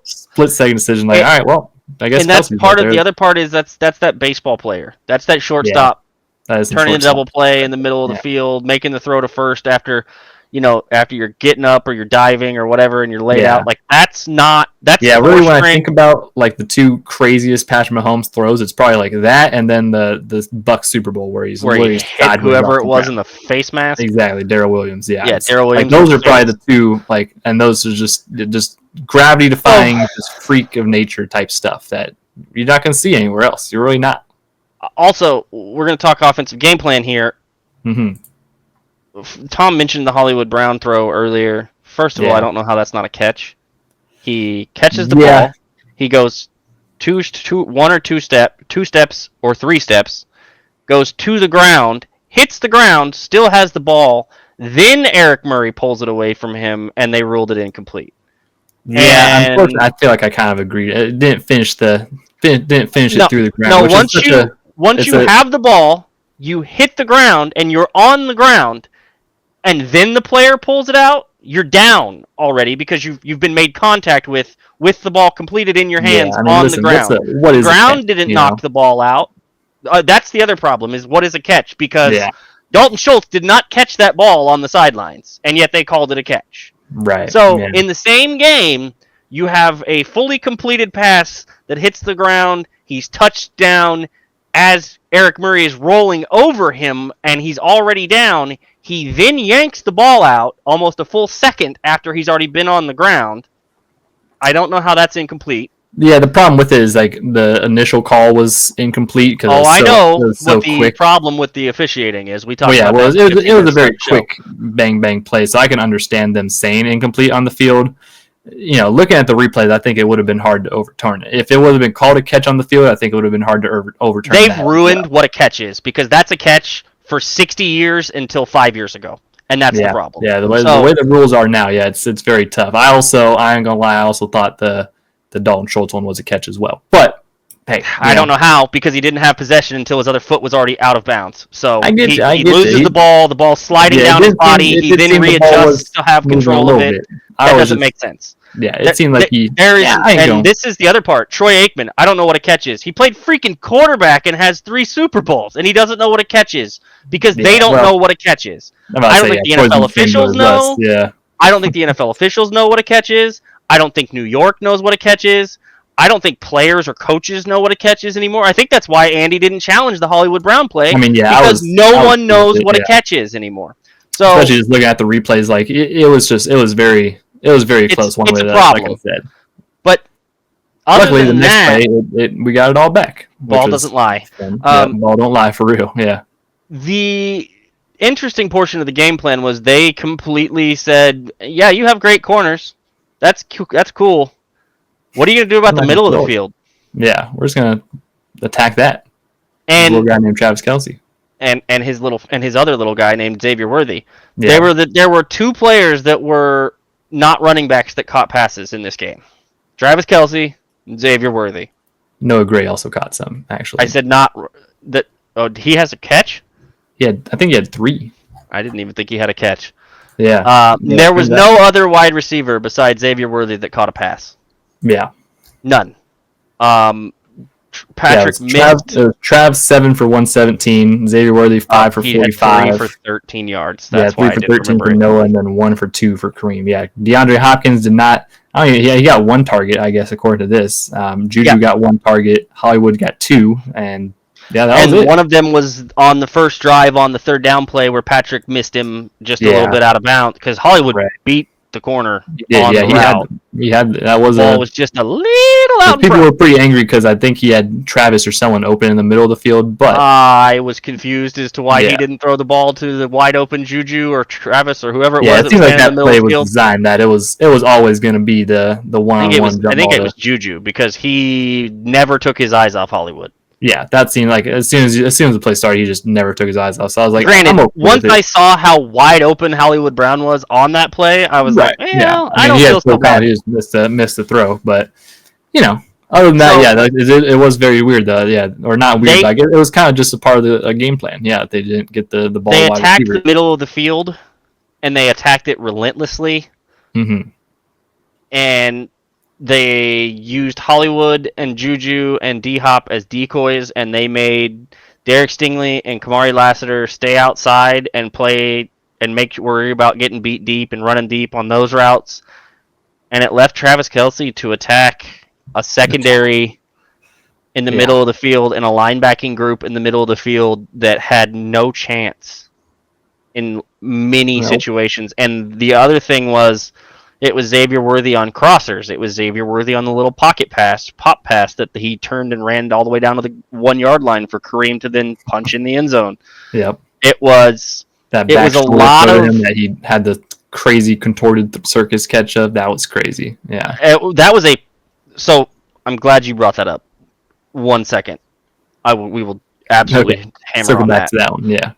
Speaker 1: split second decision. Like, all right, well, I guess.
Speaker 2: And that's part of the other part is that's that baseball player. That's that shortstop turning a double play in the middle of the field, making the throw to first after you're getting up or you're diving or whatever and you're laid out. Like that's really when I think about like the 2 craziest Patrick Mahomes throws, it's probably like that and then the Bucs Super Bowl where he hit whoever it was in the face mask.
Speaker 1: Exactly, Darrell Williams. Yeah,
Speaker 2: Darrell Williams.
Speaker 1: Like those are probably the 2 like, and those are just gravity defying, just freak of nature type stuff that you're not going to see anywhere else. You're really not.
Speaker 2: Also, we're going to talk offensive game plan here.
Speaker 1: Mm-hmm.
Speaker 2: Tom mentioned the Hollywood Brown throw earlier. First of all, I don't know how that's not a catch. He catches the ball. He goes 2 steps or 3 steps, goes to the ground, hits the ground, still has the ball. Then Eric Murray pulls it away from him, and they ruled it incomplete.
Speaker 1: Yeah,
Speaker 2: And
Speaker 1: unfortunately, I feel like I kind of agreed. It didn't finish it through the ground.
Speaker 2: No,
Speaker 1: which
Speaker 2: once you have the ball, you hit the ground, and you're on the ground, and then the player pulls it out, you're down already because you've been made contact with the ball completed in your hands on the ground.
Speaker 1: What is
Speaker 2: the ground
Speaker 1: catch,
Speaker 2: didn't knock the ball out. That's the other problem is what is a catch, because Dalton Schultz did not catch that ball on the sidelines, and yet they called it a catch.
Speaker 1: Right.
Speaker 2: So in the same game, you have a fully completed pass that hits the ground. He's touched down as Eric Murray is rolling over him, and he's already down. He then yanks the ball out almost a full second after he's already been on the ground. I don't know how that's incomplete.
Speaker 1: Yeah, the problem with it is like the initial call was incomplete.
Speaker 2: I know
Speaker 1: what
Speaker 2: the problem with the officiating is. We talked
Speaker 1: about
Speaker 2: that.
Speaker 1: It was a very quick bang play, so I can understand them saying incomplete on the field. Looking at the replays, I think it would have been hard to overturn it. If it would have been called a catch on the field, I think it would have been hard to overturn.
Speaker 2: They've ruined what a catch is, because that's a catch for 60 years until 5 years ago. And that's the problem.
Speaker 1: Yeah, the way the rules are now, it's very tough. I ain't gonna lie, I also thought the Dalton Schultz one was a catch as well. But hey,
Speaker 2: I don't know how, because he didn't have possession until his other foot was already out of bounds. So he loses the ball sliding down his body, he then readjusts to have control of it. That doesn't make sense.
Speaker 1: Yeah, it seemed like
Speaker 2: this is the other part. Troy Aikman, I don't know what a catch is. He played freaking quarterback and has 3 Super Bowls, and he doesn't know what a catch is because they don't know what a catch is. I don't think the NFL officials know. I don't think the NFL officials know what a catch is. I don't think New York knows what a catch is. I don't think players or coaches know what a catch is anymore. I think that's why Andy didn't challenge the Hollywood Brown play. Because no one knows what a catch is anymore. So
Speaker 1: especially just looking at the replays, like it was very close one way. Like I said,
Speaker 2: but
Speaker 1: luckily the next play we got it all back.
Speaker 2: Ball doesn't lie.
Speaker 1: Ball don't lie for real. Yeah.
Speaker 2: The interesting portion of the game plan was they completely said, "Yeah, you have great corners. That's cool. What are you gonna do about the middle of the field?"
Speaker 1: Yeah, we're just gonna attack that.
Speaker 2: And
Speaker 1: a little guy named Travis Kelce.
Speaker 2: And his other little guy named Xavier Worthy. Yeah. There were 2 players that were not running backs that caught passes in this game. Travis Kelce and Xavier Worthy.
Speaker 1: Noah Gray also caught some, actually.
Speaker 2: I said not that. Oh, he has a catch?
Speaker 1: I think he had 3.
Speaker 2: I didn't even think he had a catch.
Speaker 1: Yeah.
Speaker 2: There was no other wide receiver besides Xavier Worthy that caught a pass.
Speaker 1: Yeah.
Speaker 2: None. Patrick missed.
Speaker 1: Trav 7 for 117. Xavier Worthy 5 for 45.
Speaker 2: He had 3 for 13 yards. That's why
Speaker 1: 3 for 13 for Noah, and then 1 for 2 for Kareem. Yeah, DeAndre Hopkins did not. He got 1 target, I guess, according to this. Juju got 1 target. Hollywood got 2, and that was it.
Speaker 2: One of them was on the first drive on the 3rd down play where Patrick missed him just a little bit out of bounds because Hollywood beat the corner on the route.
Speaker 1: He had that was
Speaker 2: ball was just a little out.
Speaker 1: People were pretty angry because I think he had Travis or someone open in the middle of the field. But
Speaker 2: I was confused as to why he didn't throw the ball to the wide open Juju or Travis or whoever it was.
Speaker 1: Yeah, it seemed like that play was
Speaker 2: field.
Speaker 1: Designed that it was always going to be the one-on-one jump.
Speaker 2: I think it was Juju because he never took his eyes off Hollywood.
Speaker 1: Yeah, that seemed like as soon as the play started, he just never took his eyes off. So I was like,
Speaker 2: granted, once I saw how wide open Hollywood Brown was on that play, I was like, I don't feel so bad.
Speaker 1: He just missed the throw, but other than that, it was very weird though. Yeah, or not weird. It was kind of just a part of the game plan. Yeah, they didn't get the ball.
Speaker 2: They attacked the middle of the field, and they attacked it relentlessly.
Speaker 1: Mm-hmm.
Speaker 2: And they used Hollywood and Juju and D-Hop as decoys, and they made Derek Stingley and Kamari Lassiter stay outside and play and worry about getting beat deep and running deep on those routes. And it left Travis Kelce to attack a secondary in the middle of the field and a linebacking group in the middle of the field that had no chance in many situations. And the other thing was, it was Xavier Worthy on crossers. It was Xavier Worthy on the little pop pass that he turned and ran all the way down to the 1-yard line for Kareem to then punch in the end zone.
Speaker 1: Yep.
Speaker 2: It was a lot of
Speaker 1: that he had the crazy contorted circus catch up. That was crazy. Yeah.
Speaker 2: So I'm glad you brought that up. 1 second. We will absolutely hammer
Speaker 1: Circle
Speaker 2: on
Speaker 1: back
Speaker 2: that.
Speaker 1: To that one. Yeah.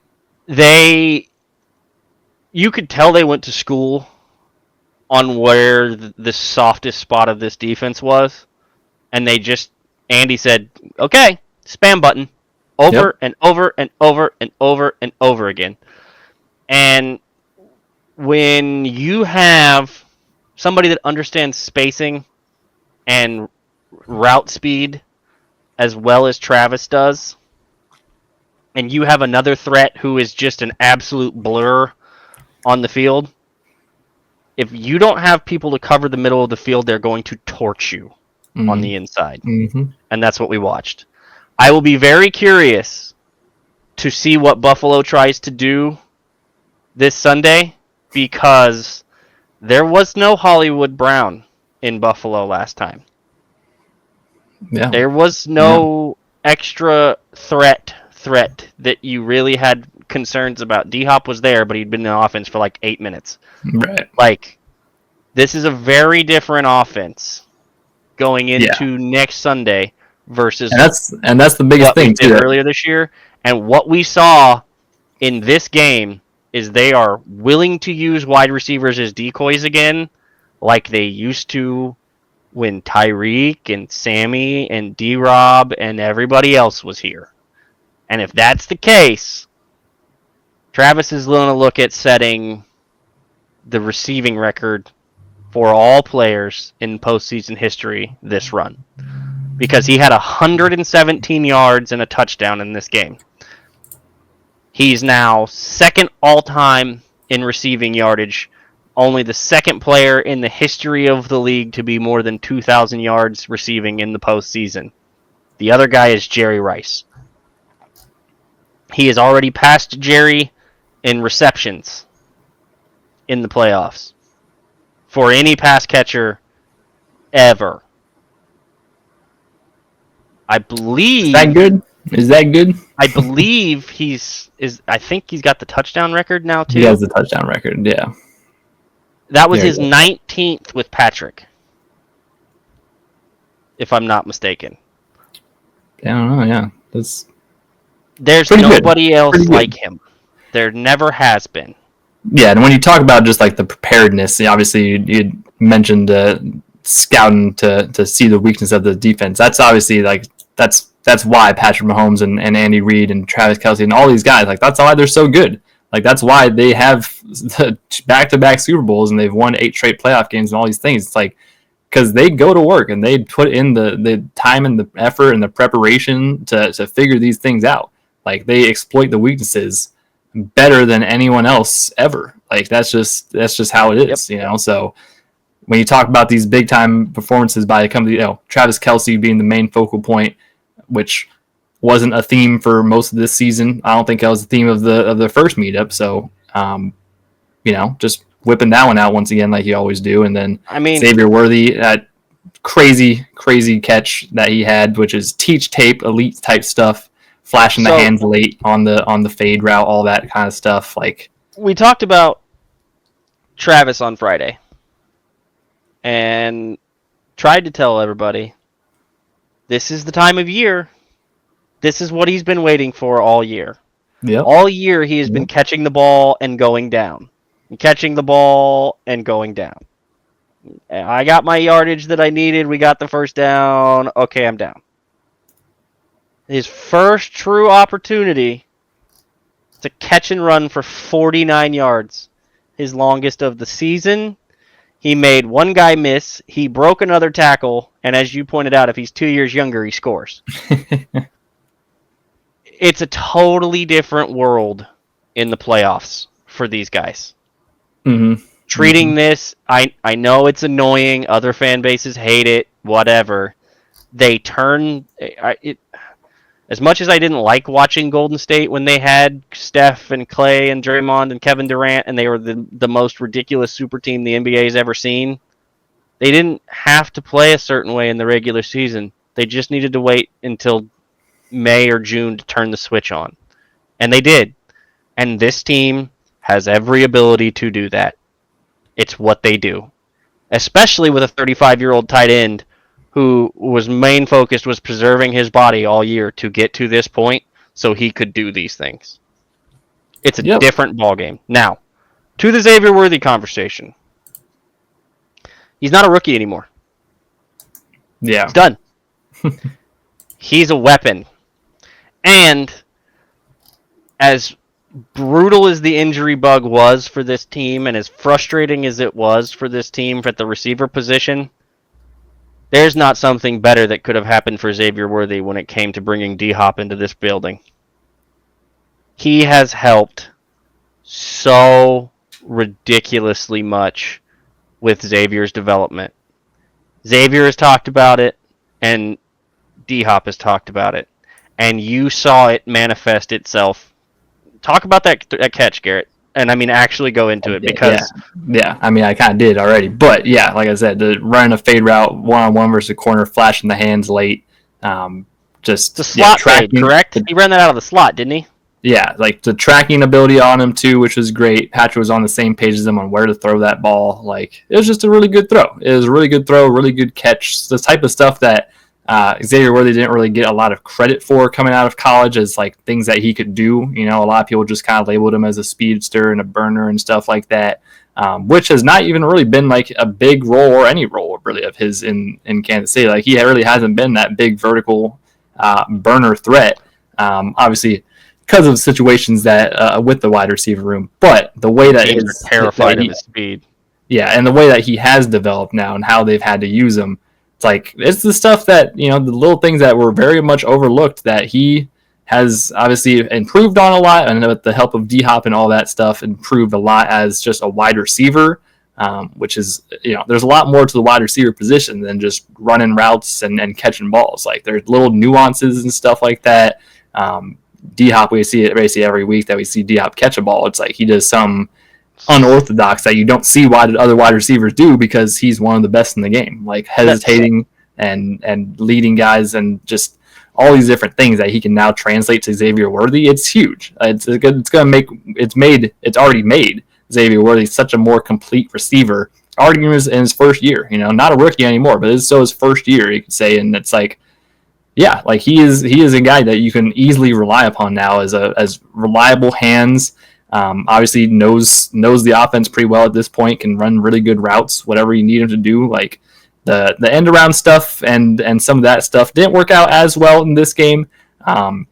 Speaker 2: You could tell they went to school on where the softest spot of this defense was, and Andy said, okay, spam button, over and over and over and over and over again. And when you have somebody that understands spacing and route speed as well as Travis does, and you have another threat who is just an absolute blur on the field, if you don't have people to cover the middle of the field, they're going to torch you on the inside.
Speaker 1: Mm-hmm.
Speaker 2: And that's what we watched. I will be very curious to see what Buffalo tries to do this Sunday, because there was no Hollywood Brown in Buffalo last time.
Speaker 1: Yeah.
Speaker 2: There was no extra threat that you really had concerns about. D-Hop was there, but he'd been in the offense for like 8 minutes.
Speaker 1: Right.
Speaker 2: Like, this is a very different offense going into next Sunday versus
Speaker 1: and that's the biggest thing too.
Speaker 2: Earlier this year. And what we saw in this game is they are willing to use wide receivers as decoys again, like they used to when Tyreek and Sammy and D-Rob and everybody else was here. And if that's the case, Travis is going to look at setting the receiving record for all players in postseason history this run, because he had 117 yards and a touchdown in this game. He's now second all-time in receiving yardage, only the second player in the history of the league to be more than 2,000 yards receiving in the postseason. The other guy is Jerry Rice. He has already passed Jerry in receptions in the playoffs for any pass catcher ever. I believe.
Speaker 1: Is that good? Is that good?
Speaker 2: I believe I think he's got the touchdown record now too.
Speaker 1: He has the touchdown record. Yeah.
Speaker 2: That was his 19th with Patrick, if I'm not mistaken.
Speaker 1: I don't know. Yeah,
Speaker 2: There's nobody else like him. There never has been.
Speaker 1: Yeah, and when you talk about just like the preparedness, obviously you mentioned scouting to see the weakness of the defense. That's obviously like that's why Patrick Mahomes and Andy Reid and Travis Kelce and all these guys, like that's why they're so good. Like that's why they have the back-to-back Super Bowls and they've won 8 straight playoff games and all these things. It's like because they go to work and they put in the time and the effort and the preparation to figure these things out. Like they exploit the weaknesses better than anyone else ever. Like that's just how it is, you know. So when you talk about these big time performances by a company, you know, Travis Kelce being the main focal point, which wasn't a theme for most of this season. I don't think that was the theme of the first meetup. So, you know, just whipping that one out once again, like you always do. And then Xavier Worthy, that crazy catch that he had, which is teach tape, elite type stuff, flashing the hands late on the fade route, all that kind of stuff. Like
Speaker 2: we talked about Travis on Friday and tried to tell everybody this is the time of year. This is what he's been waiting for all year.
Speaker 1: Yep.
Speaker 2: All year he has been catching the ball and going down. And catching the ball and going down. I got my yardage that I needed. We got the first down. Okay, I'm down. His first true opportunity to catch and run for 49 yards. His longest of the season. He made one guy miss. He broke another tackle. And as you pointed out, if he's 2 years younger, he scores. It's a totally different world in the playoffs for these guys.
Speaker 1: Mm-hmm.
Speaker 2: Treating this, I know it's annoying. Other fan bases hate it. Whatever. They turn it. As much as I didn't like watching Golden State when they had Steph and Clay and Draymond and Kevin Durant, and they were the most ridiculous super team the NBA has ever seen, they didn't have to play a certain way in the regular season. They just needed to wait until May or June to turn the switch on. And they did. And this team has every ability to do that. It's what they do. Especially with a 35-year-old tight end who was main focused was preserving his body all year to get to this point so he could do these things. It's a different ballgame. Now, to the Xavier Worthy conversation. He's not a rookie anymore.
Speaker 1: Yeah.
Speaker 2: He's done. He's a weapon. And as brutal as the injury bug was for this team and as frustrating as it was for this team at the receiver position, there's not something better that could have happened for Xavier Worthy when it came to bringing D-Hop into this building. He has helped so ridiculously much with Xavier's development. Xavier has talked about it, and D-Hop has talked about it. And you saw it manifest itself. Talk about that catch, Garrett. And I mean, actually go into it because...
Speaker 1: Yeah, I mean, I kind of did already. But yeah, like I said, the running a fade route, one-on-one versus a corner, flashing the hands late. Just
Speaker 2: the slot fade, correct? He ran that out of the slot, didn't he?
Speaker 1: Yeah, like the tracking ability on him too, which was great. Patrick was on the same page as him on where to throw that ball. Like, it was just a really good throw. It was a really good throw, really good catch. The type of stuff that Xavier Worthy didn't really get a lot of credit for coming out of college as like things that he could do. You know, a lot of people just kind of labeled him as a speedster and a burner and stuff like that, which has not even really been like a big role or any role really of his in Kansas City. Like, he really hasn't been that big vertical burner threat. Obviously, because of situations that with the wide receiver room, but the way that
Speaker 2: he's terrified of his speed.
Speaker 1: Yeah, and the way that he has developed now and how they've had to use him, it's the stuff that, you know, the little things that were very much overlooked that he has obviously improved on a lot, and with the help of D-Hop and all that stuff, improved a lot as just a wide receiver, which is, you know, there's a lot more to the wide receiver position than just running routes and catching balls. Like, there's little nuances and stuff like that. D-Hop, we see it basically every week that we see D-Hop catch a ball. It's like he does some unorthodox that you don't see other wide receivers do, because he's one of the best in the game. Like, hesitating and leading guys and just all these different things that he can now translate to Xavier Worthy. It's huge. It's already made Xavier Worthy such a more complete receiver. Already in his first year, you know, not a rookie anymore, but it's still his first year, you could say, and it's like, yeah, like he is a guy that you can easily rely upon now as reliable hands. Obviously knows the offense pretty well at this point, can run really good routes, whatever you need him to do. Like the end around stuff and some of that stuff didn't work out as well in this game. I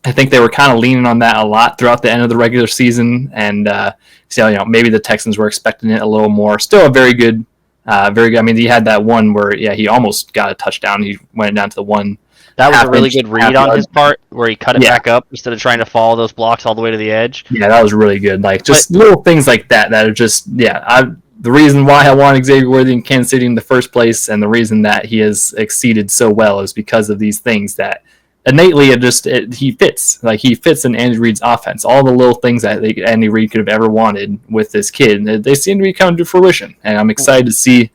Speaker 1: think they were kind of leaning on that a lot throughout the end of the regular season, and so, you know, maybe the Texans were expecting it a little more. Still a very good. I mean, he had that one where he almost got a touchdown. He went down to the one.
Speaker 2: That was a really good read on his part, where he cut it back up instead of trying to follow those blocks all the way to the edge.
Speaker 1: Yeah, that was really good. Like, just little things like that are just, the reason why I wanted Xavier Worthy in Kansas City in the first place, and the reason that he has exceeded so well, is because of these things that innately he fits. Like, he fits in Andy Reid's offense. All the little things that Andy Reid could have ever wanted with this kid, they seem to be coming to fruition. And I'm excited to see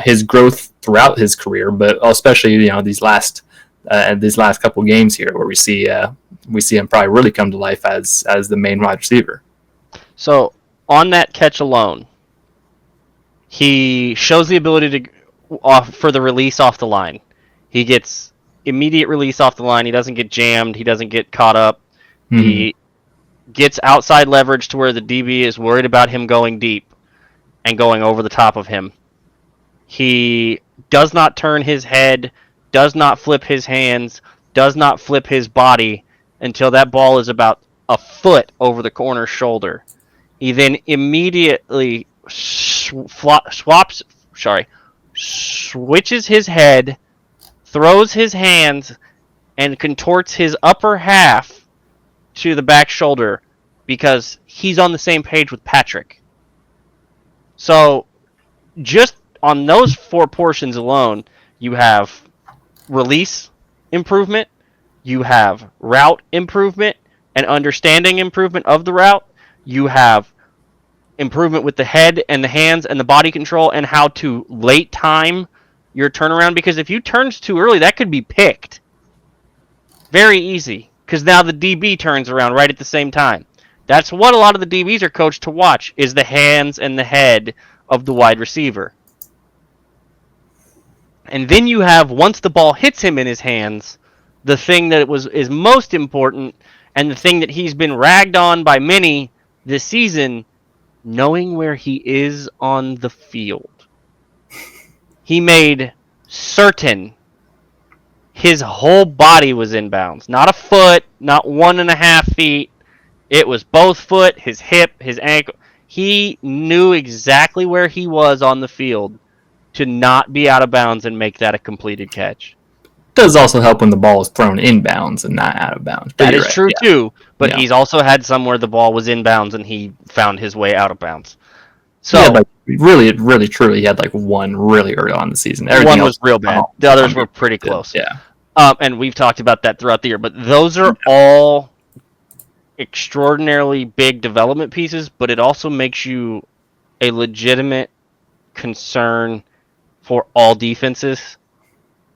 Speaker 1: his growth throughout his career, but especially, you know, these last couple games here, where we see him probably really come to life as the main wide receiver.
Speaker 2: So on that catch alone, he shows the ability for the release off the line. He gets immediate release off the line. He doesn't get jammed. He doesn't get caught up. Mm-hmm. He gets outside leverage to where the DB is worried about him going deep and going over the top of him. He does not turn his head, does not flip his hands, does not flip his body until that ball is about a foot over the corner's shoulder. He then immediately switches his head, throws his hands, and contorts his upper half to the back shoulder, because he's on the same page with Patrick. So just on those four portions alone, you have release improvement, you have route improvement and understanding improvement of the route, you have improvement with the head and the hands and the body control and how to late time your turnaround, because if you turn too early, that could be picked very easy, because now the DB turns around right at the same time. That's what a lot of the DBs are coached to watch, is the hands and the head of the wide receiver. And then you have, once the ball hits him in his hands, the thing that is most important And the thing that he's been ragged on by many this season, knowing where he is on the field. He made certain his whole body was in bounds. Not a foot, not 1.5 feet. It was both foot, his hip, his ankle. He knew exactly where he was on the field to not be out of bounds and make that a completed catch.
Speaker 1: Does also help when the ball is thrown inbounds and not out of bounds.
Speaker 2: That is true too, but he's also had some where the ball was inbounds and he found his way out of bounds. So
Speaker 1: really, truly, he had like one really early on in the season.
Speaker 2: One was real bad. The others were pretty close.
Speaker 1: Yeah.
Speaker 2: And we've talked about that throughout the year, but those are all extraordinarily big development pieces, but it also makes you a legitimate concern for all defenses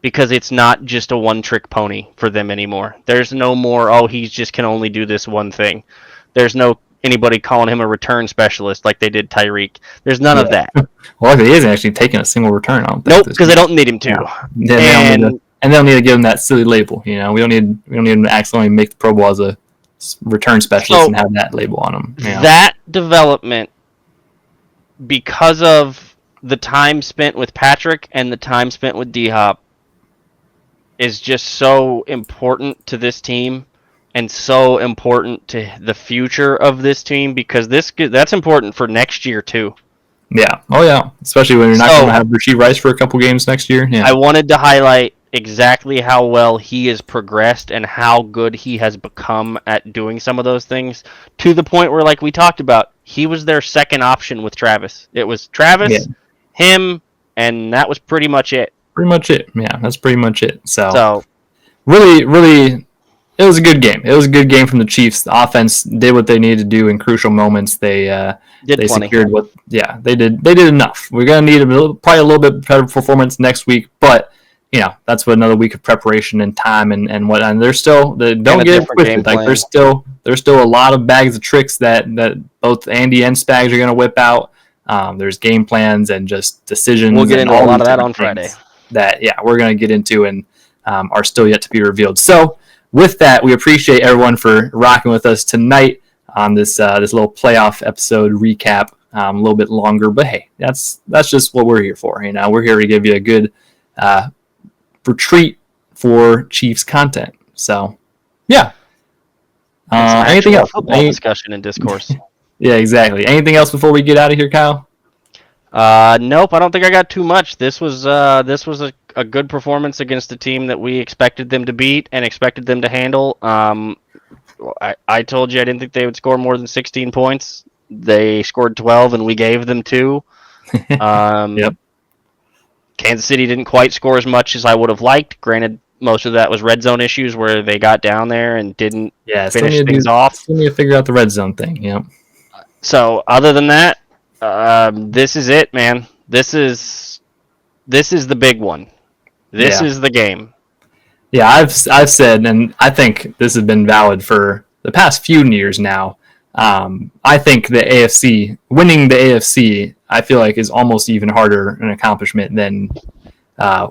Speaker 2: because it's not just a one-trick pony for them anymore. There's no more, he just can only do this one thing. There's no anybody calling him a return specialist like they did Tyreek. There's none of that.
Speaker 1: Well, he isn't actually taking a single return.
Speaker 2: Nope, because they don't need him to.
Speaker 1: Yeah. And they don't need to give him that silly label. We don't need him to accidentally make the Pro Bowl as a return specialist and have that label on him.
Speaker 2: That development, because of the time spent with Patrick and the time spent with D-Hop, is just so important to this team and so important to the future of this team because that's important for next year too.
Speaker 1: Yeah. Oh yeah. Especially when you're not going to have Rashee Rice for a couple games next year. Yeah.
Speaker 2: I wanted to highlight exactly how well he has progressed and how good he has become at doing some of those things to the point where, like we talked about, he was their second option with Travis. It was Travis, him, and that was pretty much it.
Speaker 1: Pretty much it. Yeah, that's pretty much it.
Speaker 2: So
Speaker 1: really, it was a good game. It was a good game from the Chiefs. The offense did what they needed to do in crucial moments. They secured what. Yeah, they did. They did enough. We're gonna need probably a little bit better performance next week, but that's what another week of preparation and time and what. And don't get it twisted. Like there's still a lot of bags of tricks that both Andy and Spags are gonna whip out. There's game plans and just decisions.
Speaker 2: We'll get into a lot of that on Friday.
Speaker 1: That we're gonna get into and are still yet to be revealed. So. With that, we appreciate everyone for rocking with us tonight on this little playoff episode recap. A little bit longer, but hey, that's just what we're here for. We're here to give you a good retreat for Chiefs content. So, yeah. Anything else?
Speaker 2: Football discussion and discourse.
Speaker 1: Yeah, exactly. Anything else before we get out of here, Kyle?
Speaker 2: Nope. I don't think I got too much. This was a good performance against a team that we expected them to beat and expected them to handle. I told you I didn't think they would score more than 16 points. They scored 12, and we gave them 2.
Speaker 1: Yep.
Speaker 2: Kansas City didn't quite score as much as I would have liked. Granted, most of that was red zone issues where they got down there and didn't finish things off.
Speaker 1: Still need to figure out the red zone thing. Yep.
Speaker 2: So other than that, this is it, man. This is the big one. This is the game.
Speaker 1: Yeah, I've said, and I think this has been valid for the past few years now. I think winning the AFC, I feel like is almost even harder an accomplishment than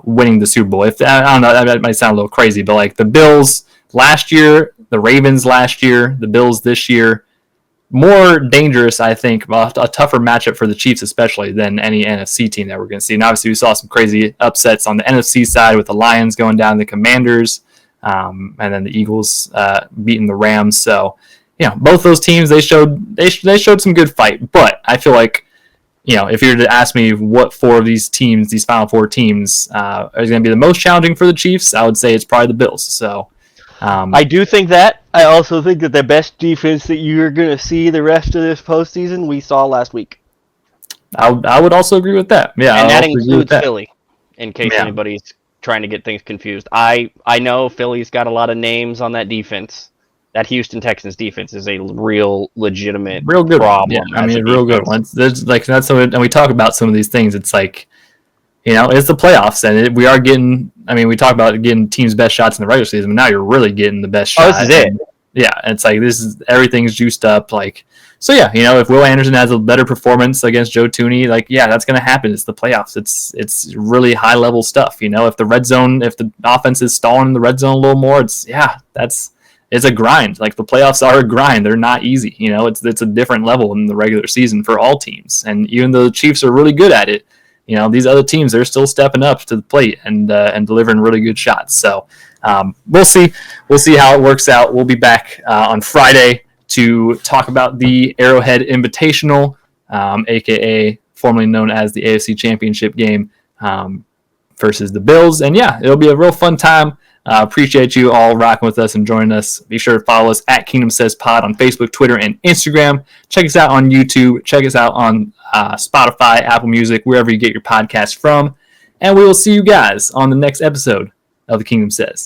Speaker 1: winning the Super Bowl. I don't know, that might sound a little crazy, but like the Bills last year, the Ravens last year, the Bills this year, more dangerous, I think, a tougher matchup for the Chiefs especially than any NFC team that we're going to see. And obviously we saw some crazy upsets on the NFC side with the Lions going down the Commanders and then the Eagles beating the Rams. So, both those teams, they showed some good fight. But I feel like, if you were to ask me what 4 of these teams, these final 4 teams, are going to be the most challenging for the Chiefs, I would say it's probably the Bills. So
Speaker 2: I do think that. I also think that the best defense that you're going to see the rest of this postseason, we saw last week.
Speaker 1: I would also agree with that. Yeah,
Speaker 2: and that includes Philly, in case anybody's trying to get things confused. I know Philly's got a lot of names on that defense. That Houston Texans defense is a real legitimate problem.
Speaker 1: Yeah, I mean, real good one. And we talk about some of these things. It's like, it's the playoffs, and we are getting. I mean, we talk about getting teams' best shots in the regular season, but now you're really getting the best shot.
Speaker 2: Oh, this is it.
Speaker 1: Yeah, it's like everything's juiced up. Like, so yeah, if Will Anderson has a better performance against Joe Thuney, that's going to happen. It's the playoffs. It's really high level stuff. If the offense is stalling in the red zone a little more, it's it's a grind. Like, the playoffs are a grind. They're not easy. You know, it's a different level in the regular season for all teams. And even though the Chiefs are really good at it, you know, these other teams, they're still stepping up to the plate and delivering really good shots. So we'll see. We'll see how it works out. We'll be back on Friday to talk about the Arrowhead Invitational, a.k.a. formerly known as the AFC Championship game, versus the Bills. And yeah, it'll be a real fun time. Appreciate you all rocking with us and joining us. Be sure to follow us at Kingdom Says Pod on Facebook, Twitter, and Instagram. Check us out on YouTube. Check us out on Spotify, Apple Music, wherever you get your podcasts from. And we will see you guys on the next episode of the Kingdom Says.